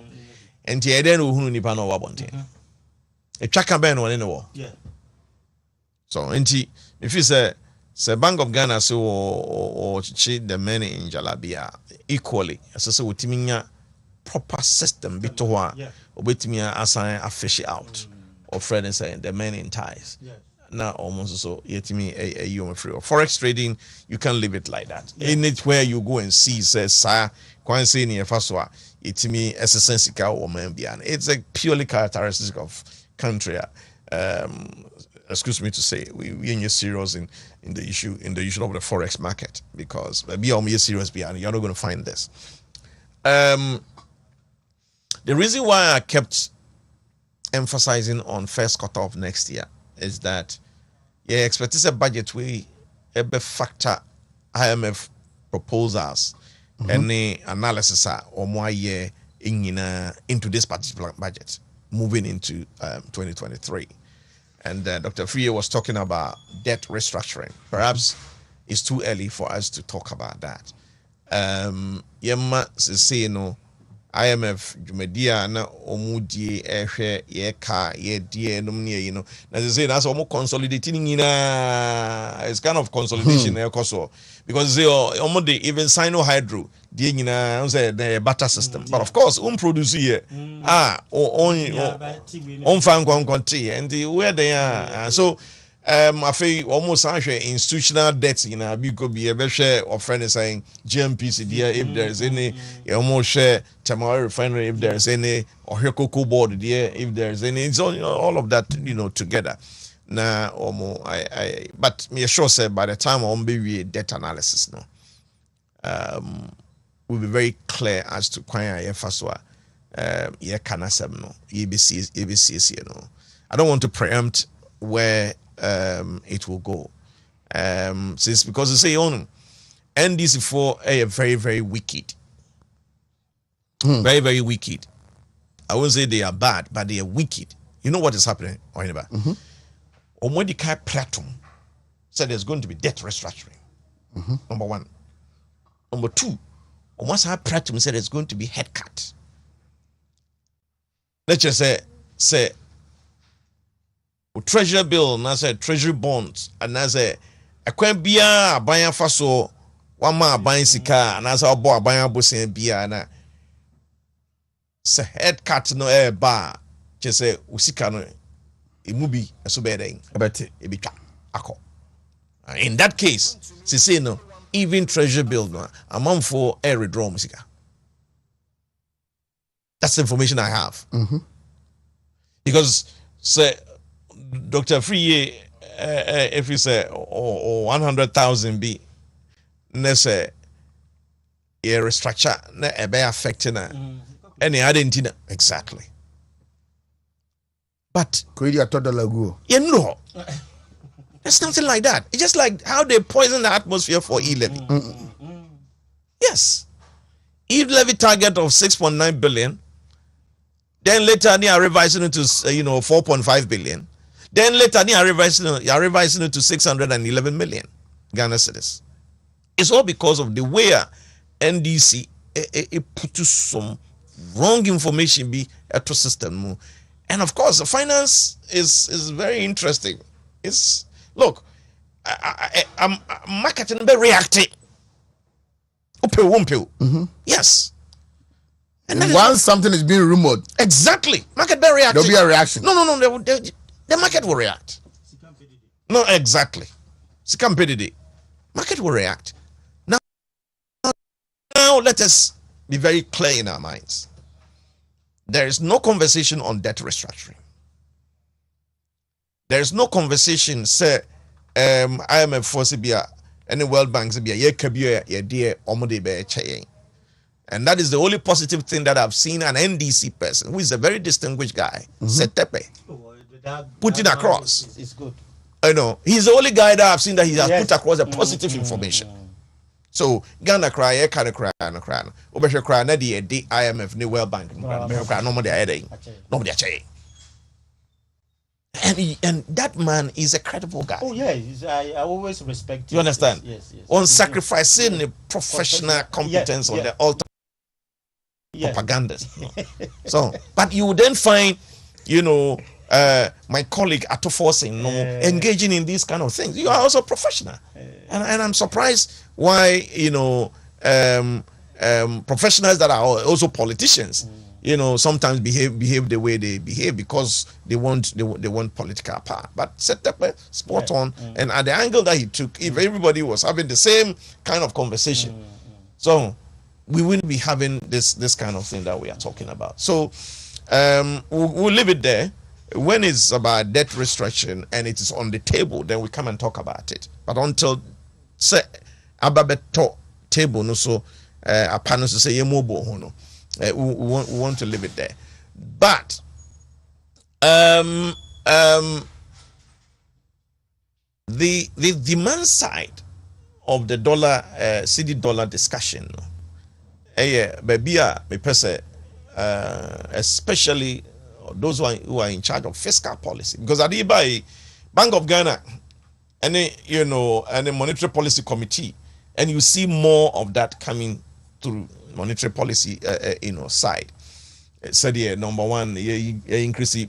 Enti e den ohunu nipa na wabonte. E twaka ben no ne wo. Yeah. So enti if you say Bank of Ghana so or the men in Jalabia equally as we timinya proper system bitoa obetimi assign a fish out or friend saying the men in ties now almost so yet me a human free. Forex trading, you can't leave it like that. Anywhere you go and see says sir, quite say near first one, it's me as a sensical woman beyond. It's a purely characteristic of country. Excuse me to say, we are serious in the issue of the forex market, because be on serious beyond, you're not going to find this. The reason why I kept emphasizing on first quarter of next year is that expect a budget we a factor IMF proposals any analysis or more year into this particular budget moving into 2023. And Dr. Friye was talking about debt restructuring. Perhaps it's too early for us to talk about that. Yemma say no IMF jumedia na omudie ehwe ye ka ye die no ne you know na say that's almost consolidating it's kind of consolidation because they almost even sino hydro die nyina say the barter system, but of course produce here on fan konti and where they are so I feel almost institutional debts in a big could be a share of friends saying GMPC dear if there's any almost share Tamari refinery if there's any or Cocoa board dear if there's any, it's all of that together. Now but me sure say by the time on be debt analysis we'll be very clear as to why first one EBC I don't want to preempt where it will go. Since because they say on NDC4 are very, very wicked. Very, very wicked. I won't say they are bad, but they are wicked. You know what is happening, or anybody? Omodika Platon said there's going to be debt restructuring. Number one. Number two, Omasa Platon said there's going to be head cut. Let's just say treasury bill na say treasury bonds and na say akwan bia aban fa so wa ma aban sika na say obo aban abosen bia na say head cut no e ba che say usika no emu bi eso be den ebete ebitwa akọ. In that case say no even treasury bill no amount for a withdraw musika. That's the information I have. Because say Dr. Friye, if you say 100,000 be, let's say a restructure, a be affecting any identity exactly. But there's nothing like that. It's just like how they poison the atmosphere for E-levy. Yes, E-levy target of 6.9 billion. Then later they are revising it to 4.5 billion. Then later they are revising it to 611 million Ghana cedis. It's all because of the way NDC it put some wrong information be at the system. And of course the finance is very interesting. It's look, I'm marketing very reactive. Yes. And once something is being rumored, exactly, market very reactive. There'll be a reaction. No, the market will react. No, exactly. Market will react. Now let us be very clear in our minds. There is no conversation on debt restructuring. There is no conversation, say, IMF for Sibia, any World Bank Sibia, and that is the only positive thing that I've seen an NDC person, who is a very distinguished guy, Setepe, putting across. It's good. I know. He's the only guy that I've seen that he has put across a positive information. So Ghana cry, Ghana cry, Obesha cry, Nadi, the IMF, New World Bank, nobody are saying. And that man is a credible guy. Oh yeah, I always respect. You understand? Yes. On sacrificing the professional competence on the altar propagandists. So, but you then find, my colleague Atoforcing engaging in these kind of things. You are also professional, and I'm surprised why professionals that are also politicians, sometimes behave the way they behave because they want political power. But Setepe spot on, and at the angle that he took, if everybody was having the same kind of conversation, so we wouldn't be having this kind of thing that we are talking about. So we'll leave it there. When it's about debt restructuring and it is on the table, then we come and talk about it. But until say ababeto table no so a panel to say yemobo hono. We want to leave it there. But the demand side of the dollar city dollar discussion, baby, especially those who are in charge of fiscal policy, because at the Bank of Ghana and the Monetary Policy Committee, and you see more of that coming through monetary policy side. Said number one, increase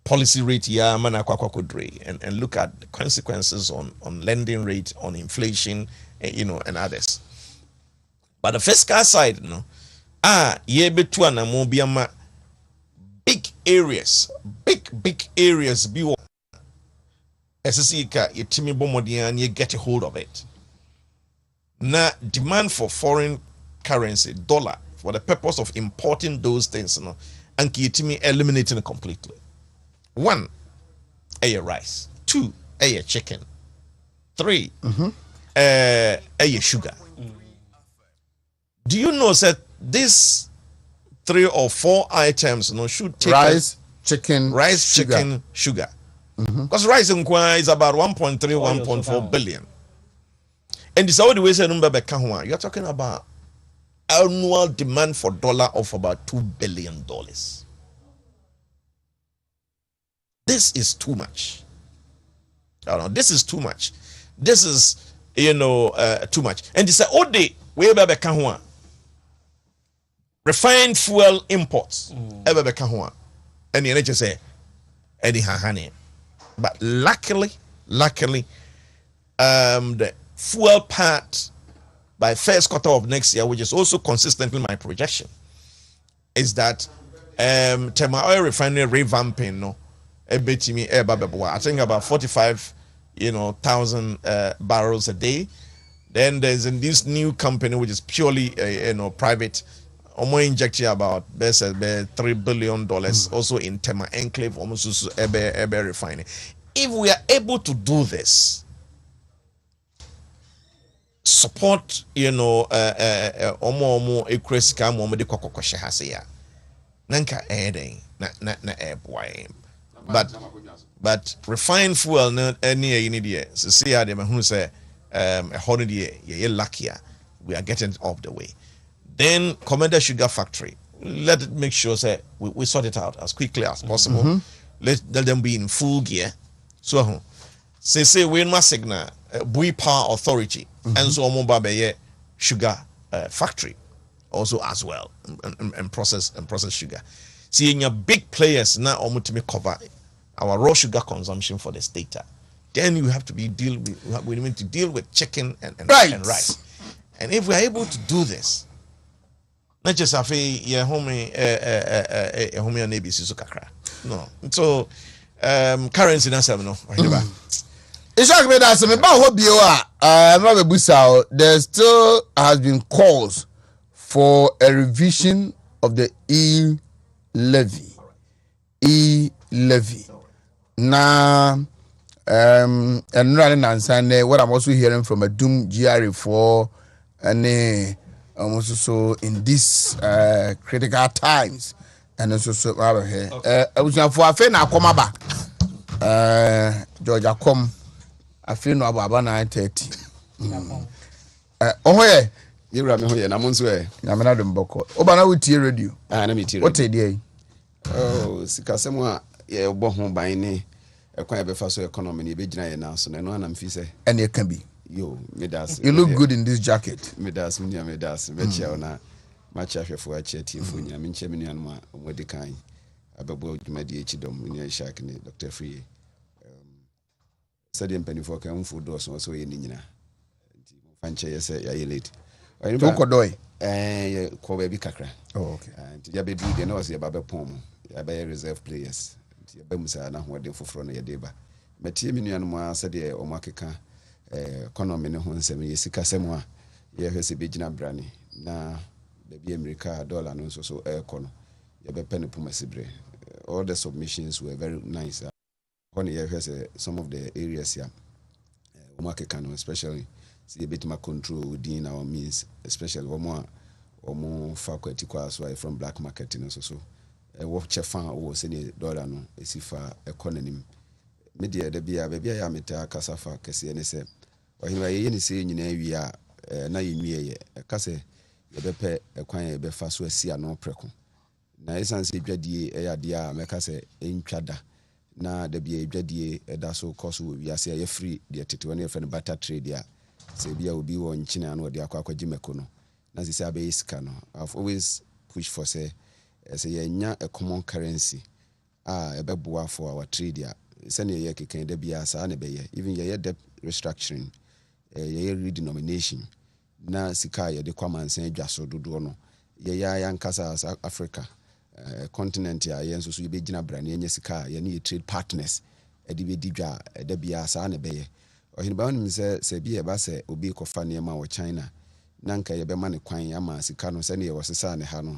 policy rate and look at the consequences on lending rate, on inflation, and others. But the fiscal side, big areas be you get a hold of it. Now demand for foreign currency, dollar, for the purpose of importing those things, and eliminating it completely. One, rice. Two, chicken. Three, sugar. Do you know that these 3 or 4 items should take rice, chicken, sugar? Because rice is about 1.3, 1.4 billion. And this is the way you're talking about annual demand for dollar of about $2 billion. This is too much. This is too much. This is too much. And this is all day we refined fuel imports. And the NHS say but luckily, the fuel part by first quarter of next year, which is also consistent with my projection, is that Tema oil refinery revamping I think about 45,000 barrels a day. Then there's this new company which is purely private, injecting about $3 billion also in Tema Enclave, almost Ebe refining. If we are able to do this, support omo ekwesika mo de kokokoshe hase ya nanka but refined fuel no any there see how them who say a holiday ye luckier we are getting off the way. Then Commander Sugar Factory, let it make sure say we sort it out as quickly as possible. Let them be in full gear. So say we must signal Bui Power Authority and so on sugar factory also as well and process sugar. Seeing your big players now almost to cover our raw sugar consumption for the state. Then you have to we need to deal with chicken and rice. And if we are able to do this, not just have a home no. So currency that's no. There still has been calls for a revision of the E-levy. Now, and what I'm also hearing from a Doom GRE4 and almost so in these critical times, and also so I was for a fan. I come back. Georgia come. I feel no about 9:30. Oh yeah, you ram here. I'm on swear. I'm not in Boko. Obana with your radio. Let me tell you. What a day. Oh, Sikasema, yeah, Bohom by any a quite a fast economy, be giant now, so no one am fise. And it can be. Yo, Medas. You look good in this jacket. Medas, Betcha on a match after for a chat for you. I mean, Cheminian, what the kind. About my DHDom, in your shack, Dr. Free. Studying penny for doors also in Nina. Fancha, say, I late. Tokodoy. Ko baby kakra. Oh, okay. And ya be do the no say ba be pom. Ya be reserve players. Ya be musa na ho de foforo no ye de ba. Metie me nuanu ma se de o makeka economy ne ho nsem ye sika sem a ye hwese be gina brani na baby America dollar no so econo. Ya be pen pom asibre. All the submissions were very nice. When you hear some of the areas here, market no especially see a bit more control within our means, especially more faculty so from black market so what chefan or send dollar no is if economy media the bia baby I meta casafa kesi and say or he say we are na yimie e kase ye bepe ekwan ye befa so asi ano preko na essence dwadie e ya dia meka se entwada na da bia dwadie da so cost we wiase ya free de tete wona friend barter trade ya se bia obi wo nchina na ode akwa gimeko no na se abe iska no I've always pushed for say ye nya a common currency ebeboa for our trade ya se ne ye keken da bia sa na be ye even ye debt restructuring ye redenomination na sika ye de kwamansen adwaso dodo no ye ya nkasa as Africa continent ya yenso so be gina brane nye sika ye ne trade partners edi be didwa da bia sa na be ye ohin ba onim se bia ba se obi kofa ne ma wo China na nka ye be ma ne kwan ama sika no se ne ye wosesa ne ha no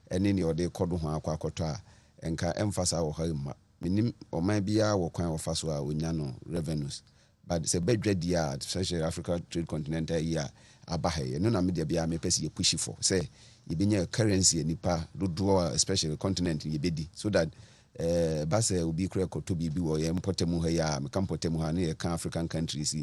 eni ne ode kodo ho akwakoto a enka emphasize wo ha ma minim oman bia wo kwan wo fa so a onya no revenues but se bedwa dia especially Africa trade continental year abahe no na media bia me pesi ye push for say ye benya currency nipa dodo especially continent ye bedi so that base obi kura koto bibi wo ye mpotemu ha ya me kampotemu ha ne ye kan African countries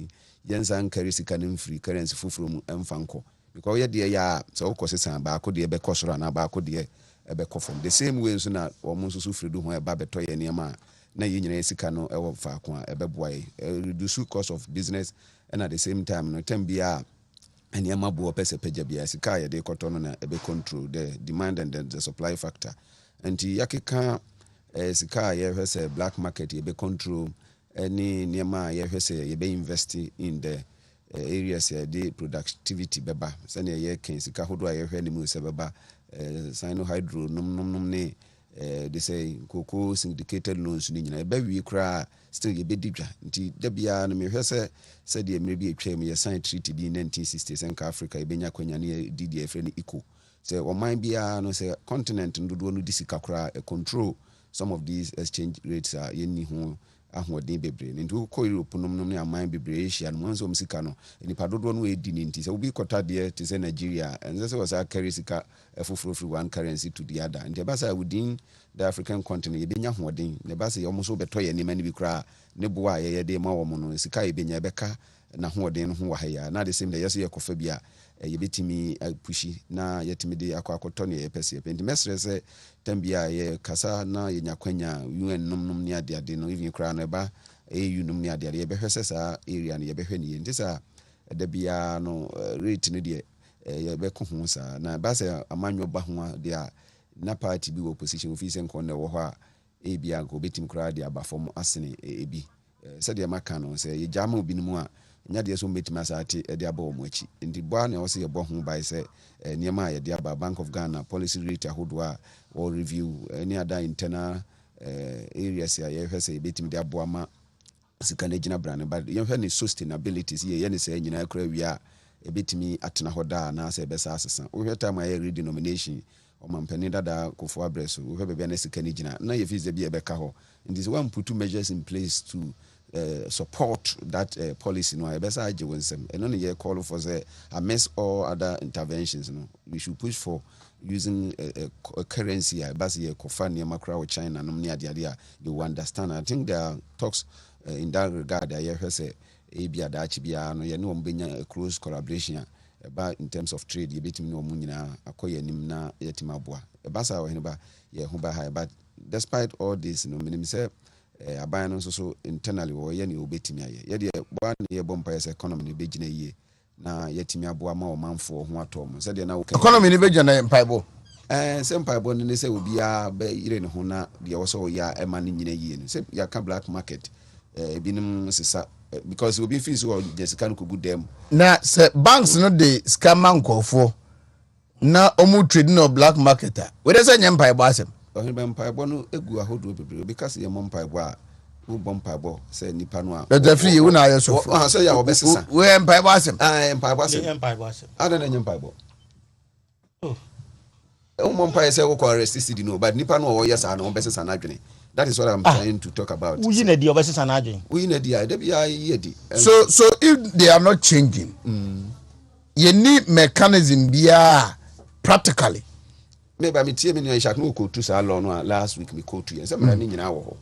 yensa nkari sika ne free currency fufuro mu emfanko because ye de ya so kosesan ba ko de be kosoro na ba ko de ebe kofom the same way so na wo mo so free do ho e ba beto ye niam na ye nyina sika no e wo fa ko a ebe boa reduce cost of business and at the same time no tem bia eniam bo pese peja bia sika ye de koto no na ebe control the demand and the supply factor and yakeka sika ye hwese black market ye be control any niam ye hwese ye be invest in the areas the productivity beba say na ye ken sika hodo ye hwe ni mu se beba sino hydro num ne they say cocoa syndicated loans ni nyina eba wi kra still ye bedidwa nti da bia no me hwese say de emre bi atwa me ye sign treaty bi 1960 senka Africa ebenya kwanya ne didi efre ni eco say oman bia no say continent ndodo no disika kra control some of these exchange rates are yeni ho ahoden bebre nti ko Europe nom ne aman bebre Asia no nso msika no nipa dodo no edi ni nti say obi kota de te say Nigeria and say was carry sika efoforo free one currency to the other nti ba say within the African continent ye benya hoden ne ba say yo so beto ye ni mani bi kra ne bo a ye de ma wo mo no sika ye benya beka na hoden no ho wa ya na the same day yes ye kofa bia ye betimi pushi na yetimi de akwakoto ne ye pese nti mesre say tambia ye kasa na ye nyakwanya UN num ne ade no even kra no ba EU num ne ade ye behwese sa area ne ye behwe ne nti sa da bia no rate ne de ye be ko ho sa na ba se amanwo ba ho de a na party bi opposition office nko na wo ho a e bia ko betim kra de aba form asene ebi se de maka no se ye jama obi num a nya de so metima asate e de aba o mochi ndi boa na wo se ye bo ho bai se niema ye de aba Bank of Ghana policy rate ahodo a or review any other internal areas ya ye hwese betim de abo ama sika na gina brand but ye hwe ni sustainability ye ne se nyina akra wi a ebetimi atena hoda na se be sa asesa wo hwe time ya redenomination o mampani dada kofo abreso wo hwe be na sika ni gina na ye fize bi e be ka ho and this one put two measures in place to support that policy no e be sa age wonsem eno ne ye call for say amidst all other interventions no we should push for using a currency basi ye kofa ne makra with China no ne ade a you understand. I think there are talks in that regard I hear say e bia da achi bia no ye no mbenya a close collaboration about in terms of trade ye betimi no mu nyina akoye nim na yetima aboa e basa wo hene ba ye ho ba high but despite all this no minim say aban no so internally wo ye ne obetimi aye ye de bo ne ye bompa yes economy ne begina yie na yetimi aboa ma o manfo ho atom se de na economy ni beja na mpaibo se mpaibo ne se obi a be yire ne ho na de wo so ya ema ne nyina yie no se ya ka black market binom sisa because we be fees or just can go them. Na se banks no dey scam nkofo na omu trade no black marketer. We dey say nyempa ebo asem. Nyempa ebo no egu ahodo bebre because ye mompa ebo a wo bompa ebo say nipa no a. The free you na ayo so. Ah say ya obesisa. We nyempa ebo asem. Ah nyempa ebo asem. Nyempa ebo asem. Ada na nyempa ebo. Oh. Mompa say wo ko arrest city no but nipa no wo yes na obesisa na adwene. That is what I'm trying to talk about. We na di obesisa na adwene. We na di a dey bia yedi. So if they are not changing, you need mechanism bia practically. Maybe me tie me no shak no ko tu sa law no last week me ko tu yen say me na nyina wo ho.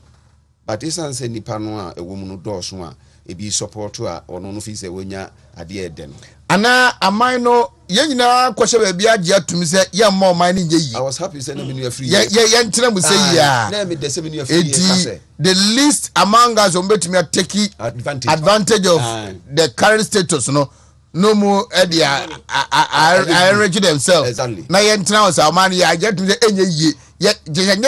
But isan say nipa no a ewo mu no dɔɔso a ebi support a ono no fi say wonya ade eden. Ana amai no ye nyina kwhye ba bia agye atumi say ye ma omai ni nye yi. I was happy say na me no free. Ye ntina mu say ya. Na me de say me no free say. The least among us ombetumi take advantage of the current status no more idea I enrich themselves. Exactly. Na ye ntina was amani ya agye atumi say enye yi. Ye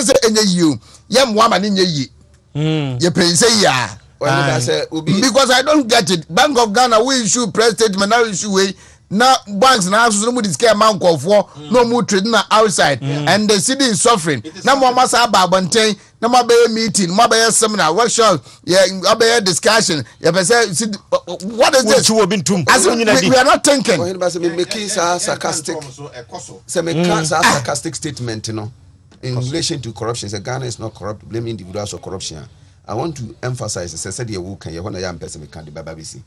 say enye yi. Ye mo ma ni nye yi. You pay say ya. Because I don't get it. Bank of Ghana we issue press statement now issue way now banks now so nobody scare amount of for no more trading outside and the city is suffering. Now more masa babonten now more be meeting more be seminar workshop be discussion say what is this? We are not thinking. Making sarcastic sarcastic statement in relation to corruption. Say Ghana is not corrupt, blaming individuals for corruption. I want to emphasize said you can you want a young person can the babisi.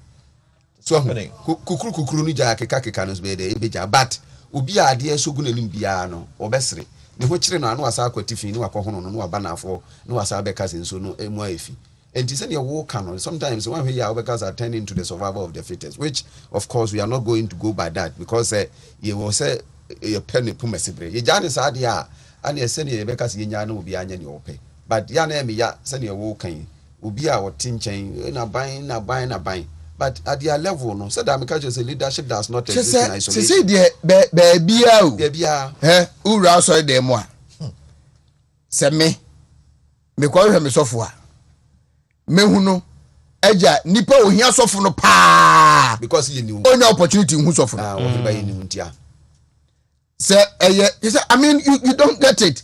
So kukuru ni ja keka no be de ebeja but obi ade so gu nanim bia no obesere ne ho kire no anu asa akwatifi ni wakohono no abanafo no wasa beka senso no emu afi enti se ne wo kan sometimes when we are because are turning to the survival of the fittest, which of course we are not going to go by that because you will say you penny pumesibre ye jane sa ade a ane se ne beka se nya na obi anya ne ope but ya na me ya se ne wo kan obi a wotinchen na ban but at their level no so that because say leadership does not exist in isolation. Say there bia ura so dey mo a se me ko hwe me sofo a mehu no eja nipa ohia sofo no pa because you knew only opportunity hu sofo no everybody you knew ntia say you say I mean you don't get it.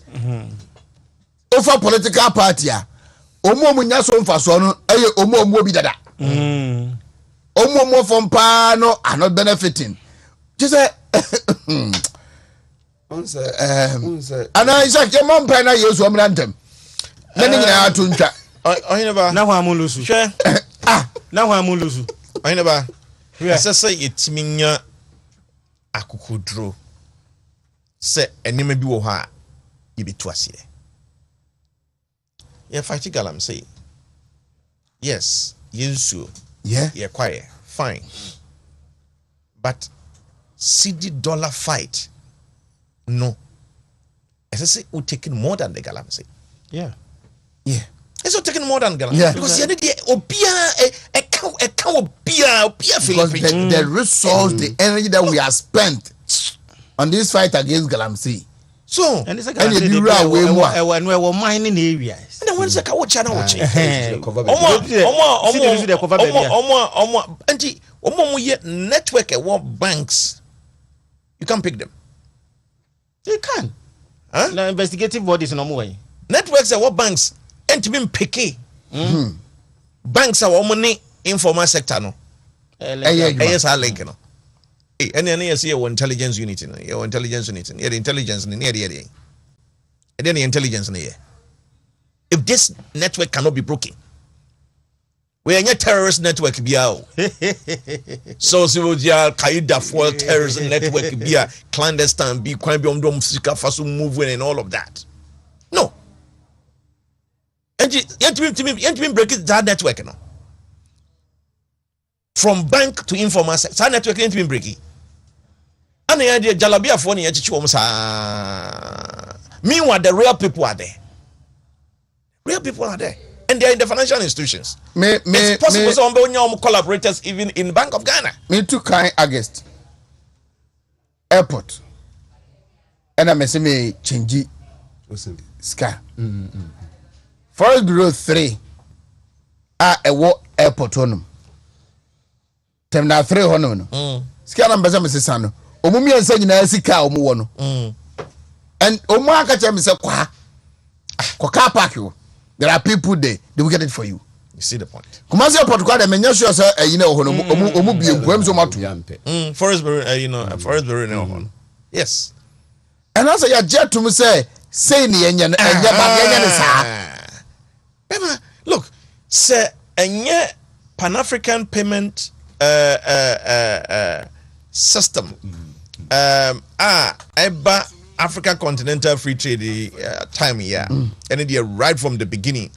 Over political party a omo nya so mfa so no omo obi dada omo from pa no are not benefiting just say ana isa ke mon pa na yesu omrantem na ni nyina atuntwa ohineba na hwa amulusu hwe na hwa amulusu ohineba sese yetiminya akukudro se enema bi wo ha yibetu ase ye fight galam say yes yensu yeah quiet fine but CD dollar fight no as I say we taking more than the galam say yeah it's not taking more than galam because you need obia because the resource the energy that we have spent on this fight against galamsey. So and it's like we mining areas. And when say ka wo chana wo che. Omo ye network e wo banks. You can pick them. You can. Huh? Now investigative bodies no more way. Networks e wo banks enti be picky. Banks are money informal sector no. Yes I link no. And then you see your intelligence unit in your intelligence unit in the intelligence in the and then the intelligence in the if this network cannot be broken, we are a terrorist network biao. So Qaeda for terrorist network bia clandestine be crime beyond faso movement and all of that. No. And you break it that network no. From bank to informal sector, that network ain't been breaking. And the idea Jalabia for any meanwhile, the real people are there. Real people are there. And they are in the financial institutions. It's possible some collaborators even in Bank of Ghana. Me too kind August. Airport. And I'm me change Sky. Forest Bureau 3. ewo airport honum terminal 3 honum no sika na mbeza mesesa no omumi ensa nyina sika omu wo no and omu aka che me se kwa car park yo there are people there they will get it for you. You see the point. Kumasi airport kwa de menya sure say you know omu bi enkwam so matu Forest Forest Bureau no hono. Yes. And also ya jet to me say ni enya no enya ba enya ne sa. Look, say enye Pan-African payment system eba Africa Continental Free Trade time here and it right from the beginning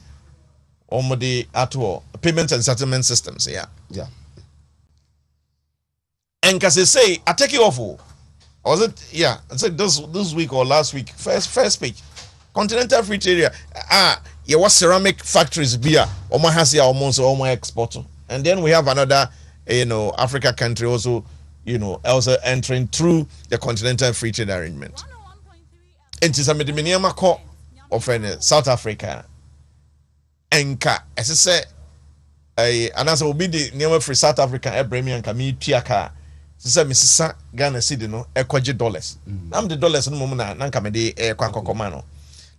the actual payment and settlement systems yeah and cause they say I take it off was it I said this week or last week first page Continental Free Trade there was ceramic factories beer omo has here almost omo export and then we have another Africa country also also entering through the Continental Free Trade Arrangement. And to some minimum call of South Africa. Enka, as I say, and as will be the name for South Africa, Abraham Kami Tiaka. Say Mrs. Ghana City, no, $1 I'm the dollars in the moment, Nankamede, Quaco.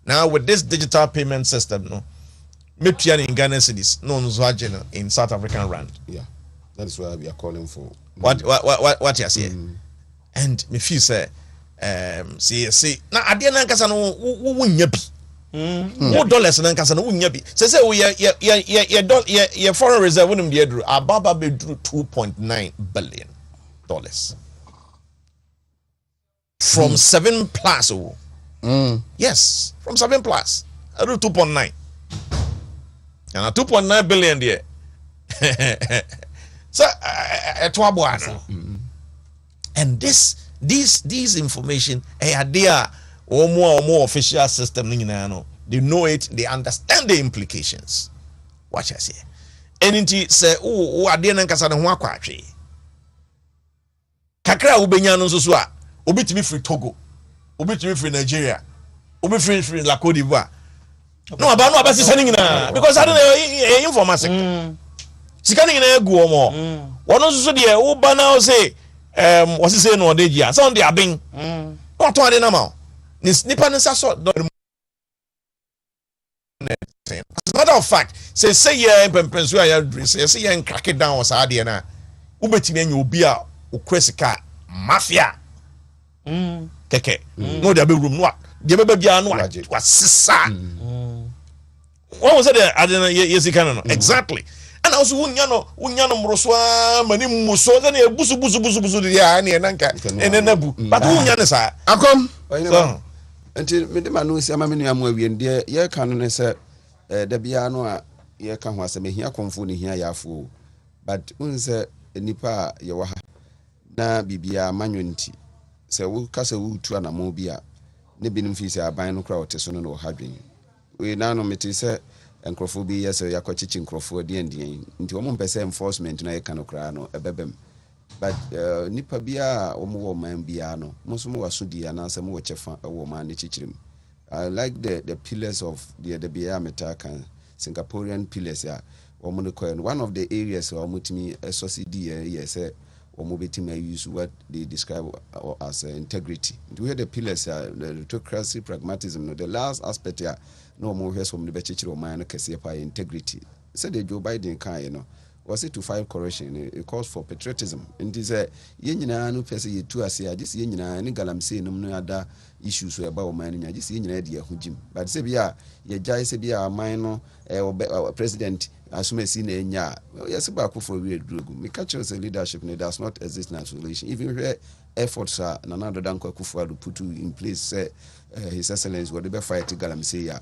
Now, with this digital payment system, no, Mitian in Ghana cities, no Zwajin in South African Rand. Yeah, that is why we are calling for. What you say? And me feel say see na ade na nkasa no wunya bi mo dollars na nkasa no wunya bi say we ye foreign reserve wonum de aduru ababa be duru $2.9 billion from 7 plus yes from 7 plus I do 2.9 and a 2.9 billion there so and these information there or more official system they know it, they understand the implications. Watch I say anything say ade na nkasa ne ho akwatwe kakra ubenya no so a obitimi free Togo obitimi free Nigeria obitimi free La Côte d'Ivoire no aba no aba sisa nyina because I don't information sika nyina egu omo wono so de wo ba na o say what is say no dey gia so dey abin what to ade na ma ni nipa ne sa so as a matter of fact say ye pempensu ya say ye crack it down was ade na ubetimi anya obi a okresika mafia keke no dey be room no dey be bia no wasisa what was it ade na yesika no exactly and also wunya no mroswa mani muso na busu dia na nanka enenabu but wunya ne sa akom so until me de manu si ama me nua mu awien de ye ka no ne se da bia no a ye ka ho asem hia konfo ne hia yafo but unse nipa ye wa ha na bibia manwonti se wo ka se wo tu anamo bia ne binim fi se aban no kra oteso no hadwen we na no meti se enkrofo bi yes yakwachichi nkrofo de ndien nti wo mpese enforcement na ye ka no kra no ebebem but nipa bia wo mo man bia no muso mo wasodi ananse mo chefa wo man ne chichirim. I like the pillars of the bia metakan Singaporean pillars ya wo mo ko one of the areas wo mutimi SOCD yes wo mo betima use what they describe as integrity. We hear the pillars the autocracy, pragmatism no the last aspect ya no more hears from the bechichiro man kese pa integrity. Said the Joe Biden kan was it to file correction it calls for patriotism and this ye nyina no pese ye tu ase ade se ye nyina ne galamse num no ada issues so eba o man nya ade se ye nyina de ahugim but se bia ye jai se bia man no president asumasi na enya yes ba ko for we drogu me catch us leadership no does not exist in isolation even where efforts are nanado dan ko kufu adu put in place his excellence what be fight galamse ya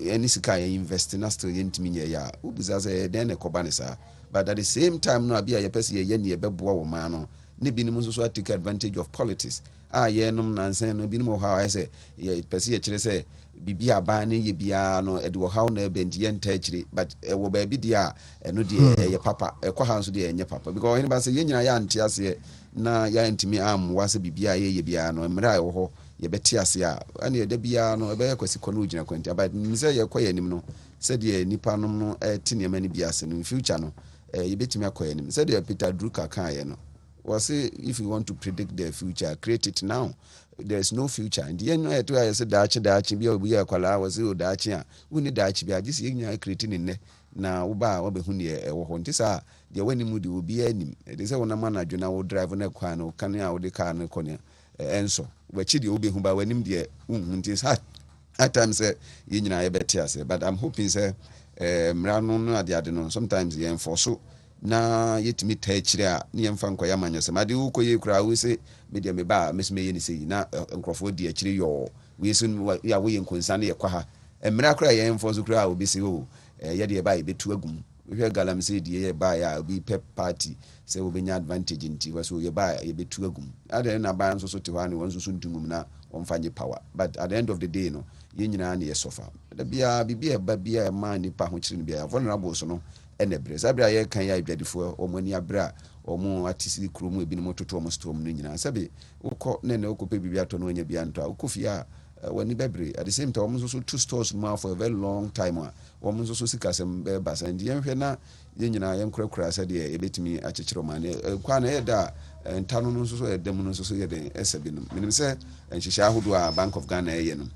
any sika ye invest na still yentimi nya ya ubiza say den e kobanisa but at the same time no abia ye pese ye ne beboa wo man no ne binim so take advantage of politics ye nom nansen no binim how I say ye pese ye kire say bibia ba ne ye bia no e de wo how na bendi ye nta kire but wo ba bi dia eno de ye papa e kwa hanso de enye papa because anybody say ye nyina ya ntia se na ya ntimi am wase bibia ye bia no mra wo ho yɛbɛte ase a ɛne ɛda biara no ɛbɛyɛ kwasi kɔ no gyina kwanti but sɛ yɛkɔ yɛ anim no sɛdeɛ nipa nom no te nneɛma no bi ase no in future no yɛbɛtumi akɔ yɛ anim sɛdeɛ Peter Drucker kaeɛ no was if you want to predict the future create it now. There is no future and the end to I said dachi bi obi akwala was o dachi a uni dachi bi agisi yenya creating in na wo ba wo be hu ne e wo ho ntisa de wani mu de obi anim de say wona man adwena wo drive na kwa no kan a wo de car no kɔ ne enso wachi de obi hu ba wanim de ntisa at times yenyina ye beti ase but I'm hoping say mra no ade no sometimes ye enforce na yetimi ta akire a ne yemfa nkoya manyose made wo koye kura wo se media me ba mesme ye ni sei na nkrofo di akire yo we so ya wo ye nkonsa ne ye kwa ha emra kura ye mfo so kura obi se o ye de ba ye betu agum hwe galam se die ye ba ya obi pep party se wo benya advantage nti wa so ye ba ye betu agum ade na ba nso so te wa ne won so ntungum na wonfanye power but at the end of the day no ye nyina na ye suffer da bia bibia ba bia ma ni pa ho kire ne bia vulnerable so no enebre sabra ye kan ya ibadifo omani abra omo atisi kromu ebinom toto omo storm no nyina sabe ukọ ne ukọ bibia to no nya bia nto ukofia wani bebre at the same time omo so two stores more for a very long time omo so sikasem be basa ndi yenhwe na ye nyina ye nkrakra sade e betimi akyekyere omane kwa na ye da ntano no so edem no so ye den esabi no minim se enhyehyɛ ahodo a Bank of Ghana ye no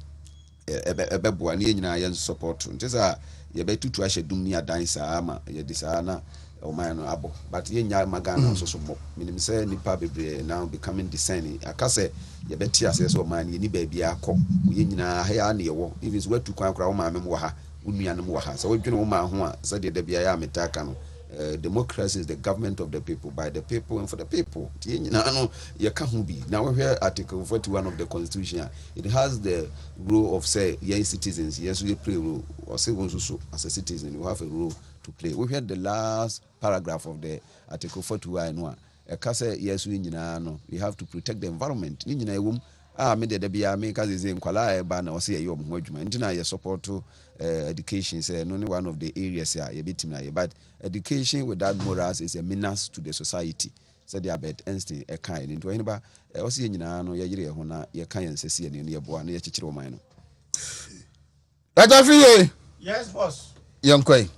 ebeboa ne nyina ye support ntesa ye betutu ahye dum ni adan saa ama ye di saa na oman no abo but ye nya magana so mo minim say nipa bebre now becoming discerning akase ye beti ase so oman ye ni ba bia akọ ye nyina ha ya na ye wo if is watu kwan kra wo ma mem wo ha unuanom wo ha so wodwene wo ma ho a say de bia ya metaka no democracy is the government of the people by the people and for the people ye nyina no ye ka ho bi now we hear article 41 of the constitution it has the role of say ye citizens yes we play role or say so as a citizen you have a role to play. We heard the last paragraph of the article 41 no e say yes we nyina no we have to protect the environment ni nyina ewum me de bia me ka ze nkwala e ba na o say ye omo adwuma ntina ye support to education say no one of the areas here ye betim na ye but education without morals is a menace to the society said the Albert Einstein e kan into anybody o say nyina no ye yire ho na ye kan ensese ne ye boa na ye kyekyere oman no Rajafiye yes boss Yonkoi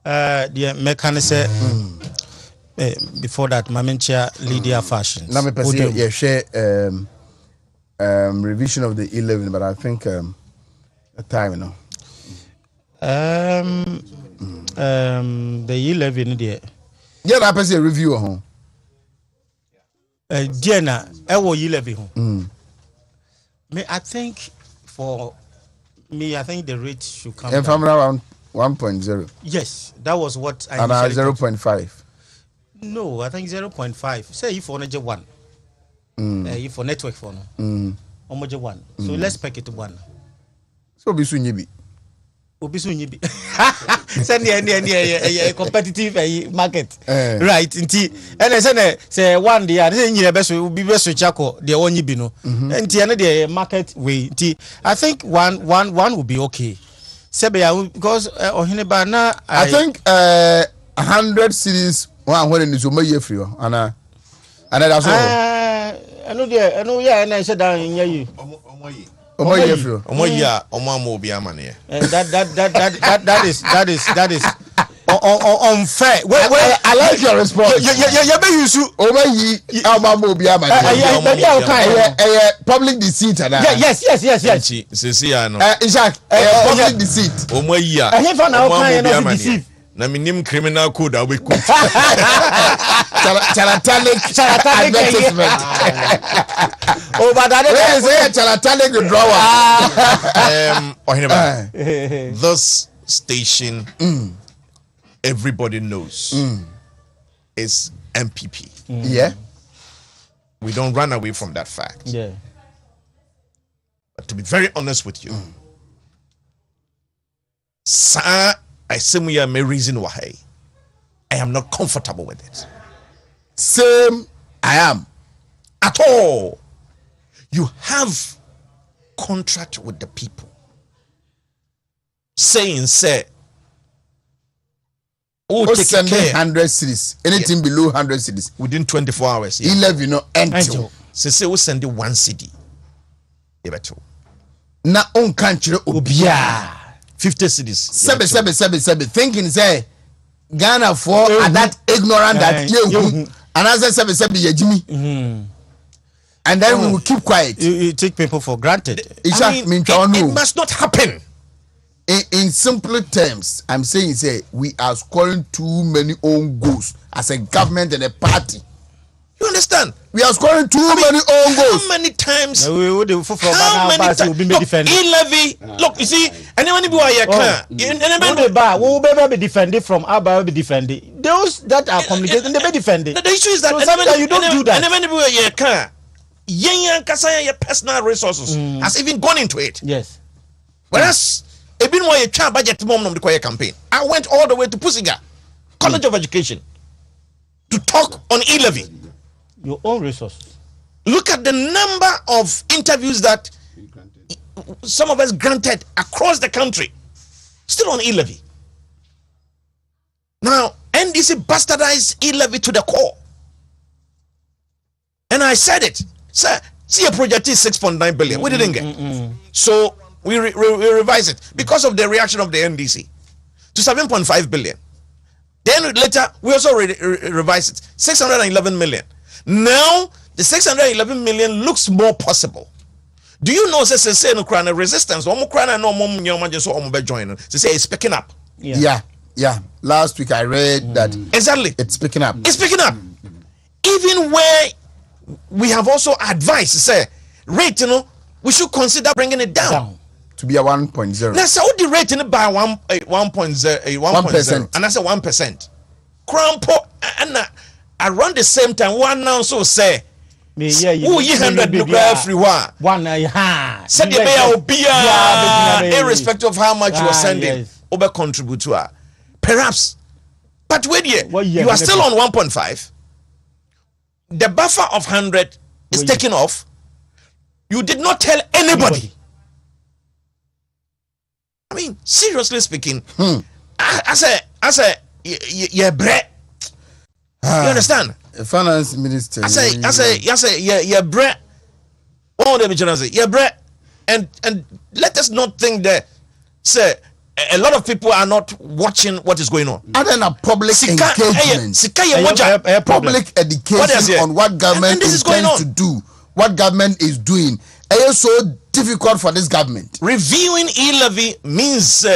the mechanism before that Mamencha Lydia fashion na me pese ye share revision of the E-levy but I think a time you know the E-levy in there yeah na pese review ho Diana ewo E-levy ho me I think for me I think the rate should come down around 1.0 yes that was what I initially 0.5 no I think 0.5 say if for only one if for network for no almost one so let's pack it to one so bisu nyibi send the competitive market right nti and say one day say nyire be so be chako the one yibi no nti and the market way nti I think one will be okay because ohineba na I think 100 cities one when is omaye free and that's all I know yeah and I said down in you omaye free omoya omamo obi amane that is unfair. I like your response. You be use omayi omamo obi amane public deceit and yes sisi ya no Isaac public deceit omoyi a omamo obi amane na minim criminal code awe quit chalatanic advertisement but that is chalatanic withdrawal this station everybody knows is MPP yeah we don't run away from that fact yeah but to be very honest with you sir I say we are my reason why I am not comfortable with it. Same I am at all. You have contract with the people saying say take care 100 cities anything below 100 cities within 24 hours E-levy no enter say we send 1 city Ebeto. Na on kanchire obia 50 cities. Sebe thinking say Ghana for that ignorant that you and as I sebe yejimi. And then we will keep quiet. You take people for granted. It must not happen. In simple terms, I'm saying say we are scoring too many own goals as a government and a party. You understand? We are scoring too many own goals. How many times? How many times? E-levy. Look, you see, anyone who are will be defended from our be defended. Those that are communicating, they be defended. The issue is that you don't do that. Anyone who are your personal resources has even gone into it. Yes. Whereas, budget mom campaign. I went all the way to Pusiga College of Education to talk on E-levy. Your own resources. Look at the number of interviews that some of us granted across the country, still on E-levy. Now, NDC bastardized E-levy to the core. And I said it. Sir, see a project is 6.9 billion. We didn't get. So we revised it because of the reaction of the NDC to 7.5 billion. Then later we also revised it 611 million. Now the 611 million looks more possible. Do you know say no Ukraine resistance? Ukraine no more just join. Say it's picking up. Yeah. Last week I read that exactly it's picking up. It's picking up. Even where we have also advised say rate, we should consider bringing it down. To be a 1.0. Now, so the rate in by 1.0, and I say 1%. Crampo and around the same time, one now so say, you 100 everywhere. Said the mayor irrespective of how much you are sending, over contribute to her. Perhaps, but wait here, you are still on 1.5. The buffer of 100 is taken off. You did not tell anybody. I mean, seriously speaking, I say, yeah, bread. You understand? Finance minister. I say, yeah, bread. All the mention say, yeah, bread. And let us not think that, say, a lot of people are not watching what is going on. Other than public engagement, public education on what government intends to do, what government is doing. It is so difficult for this government. Reviewing E-levy means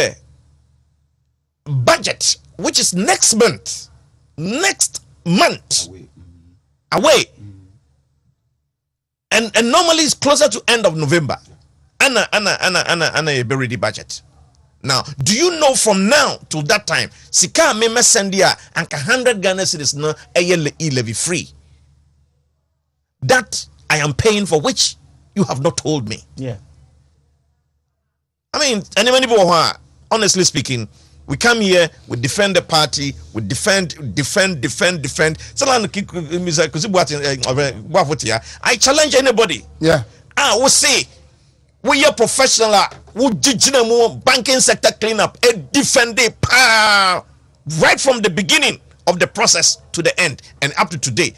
budget, which is next month, away. And normally it's closer to end of November. Anna a ready budget. Now, do you know from now to that time, Sika meme sendia and 100 Ghana cedis no E-levy free. That I am paying for, which you have not told me. Yeah. I mean, honestly speaking, we come here, we defend the party, we defend. I challenge anybody. Yeah. We say we are professional. We banking sector cleanup and defend it right from the beginning of the process to the end and up to today.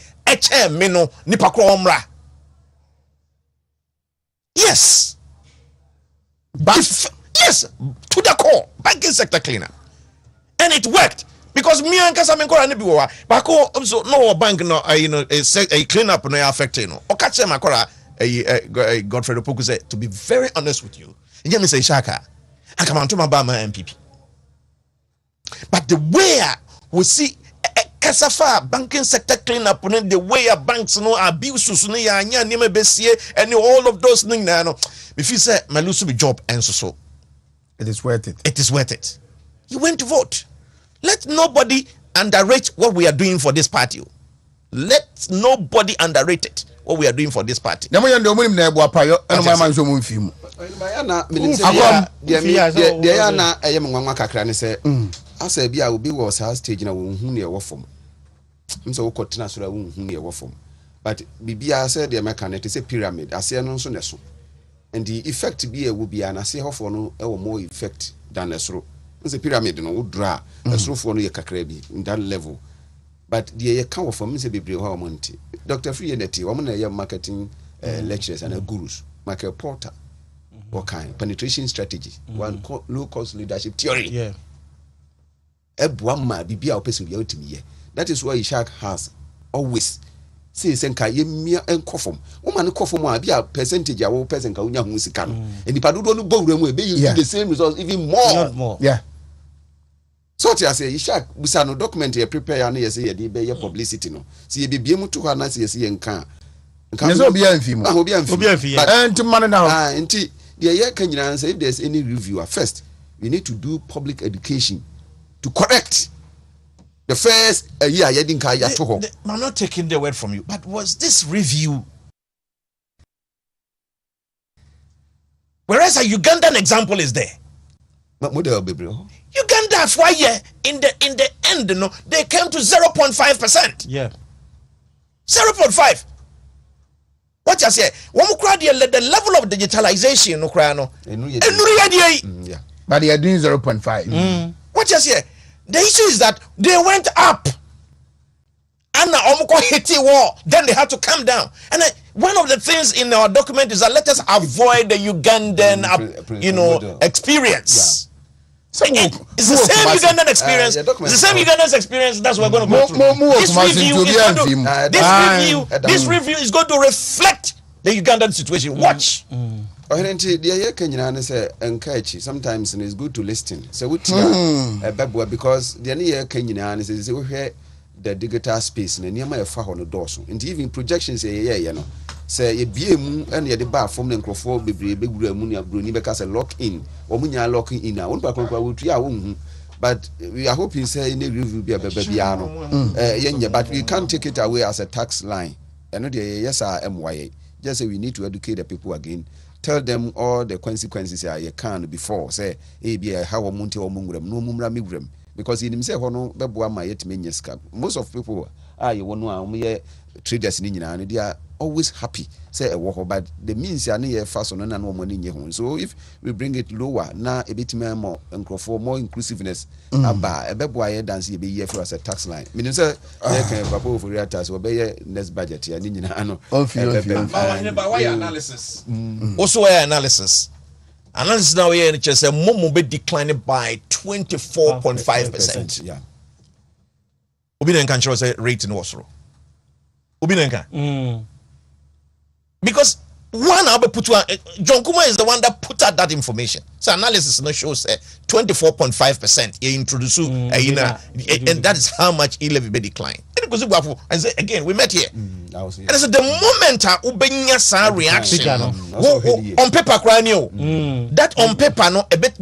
Yes. Yes, to the core, banking sector cleanup. And it worked because me and Kasa Menkora ne biwa. Bako so no bank no a cleanup no affecting no. Okache Makora Godfrey Opoku said, to be very honest with you, you me say Shaka, I come on to my MPP. But the way we see Kasafa banking sector cleanup, the way banks abuse and all of those things now. If you say my lose be job and so it is worth it. It is worth it. You went to vote. Let nobody underrate what we are doing for this party. Let nobody underrate it. What we are doing for this party. Asa bi a obi was our stage na wo hu ne wo fom. Mse wo kotena so wo hu ne wo fom. But bibia said the mechanic is a pyramid. Ase no so ne so. And the effect be a wo bia na se hofo no e wo more effect than esro. Mse pyramid no wo dra esro fo no ye kakra bi in that level. But the ye kan wo fom mse bebre ho amonti. Dr. Free Unity wo na ye marketing lecturers and gurus. Market porter. What kind? Penetration strategy. One low cost leadership theory. Yeah. That is why Ishak has always say senka ye mia enkofom. Woman kofom be a percentage a person ka unya hu sika no. And the padudo no bo wura be you the same results even more. Not more. Yeah. So I say Ishak busa no document ye prepare na ye say ye dey be publicity no. See ye bibie mu to ha na say ye nka. Nka obi amfi mu. Obi amfi. And money now. Nti the year can you say if there's any reviewer first we need to do public education to correct the first year you didn't carry at all. I'm not taking the word from you, but was this review? Whereas a Ugandan example is there. Uganda, why in the end, no, they came to 0.5%. Yeah. 0.5. What you say? The level of digitalization, Yeah. But they are doing 0.5. What you say? The issue is that they went up and hit the wall. Then they had to come down. And one of the things in our document is that let us avoid the Ugandan, experience. So it's the same Ugandan experience. It's the same Ugandan experience. That's what we're going to go through. This review is going to reflect the Ugandan situation. Watch. Sometimes it's good to listen. So because the year Kenyan is the digital space and near my far on the door. And even projections say ye BM and ye the bar from the microphone big munia bruni because a lock in or munia locking in. I won't but we are hoping say in the review be a babiano. But we can't take it away as a tax line. And yes, I am why. Just say we need to educate the people again. Tell them all the consequences you can before say be how munti or mungrem no mumra migrem because in himself no beboa ma yet menyeska. Most of people you want traders in and they are always happy say a work but the means you near fast on no money in your so if we bring it lower now a bit more and for more inclusiveness about a beboa dance be here for as a tax line meaning say can papa for real tax or be next budget ya ni na ano why analysis also why analysis now here in say momo be declined by 24.5%. Yeah. Obi den kan say rating was wrong. Obi den kan because one John Kuma is the one that put out that information. So analysis no shows 24.5% introduce and that is how much E-levy be decline. And say again we met here. And so the moment ubenya sa reaction on paper that on paper no a bit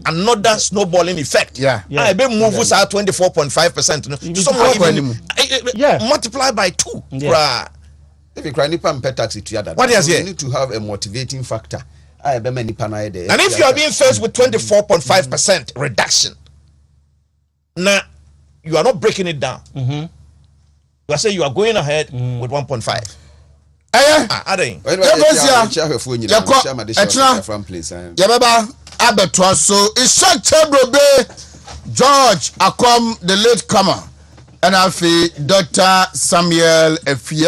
another snowballing effect. I be move us 24.5% someone even multiply by 2. If you cry nipa mpe taxi to other, what is here? You need to have a motivating factor. And if you are being faced with 24.5% reduction, now you are not breaking it down. You are saying you are going ahead with 1.5. George Akom, the late comer, and Alfie Dr. Samuel Efie.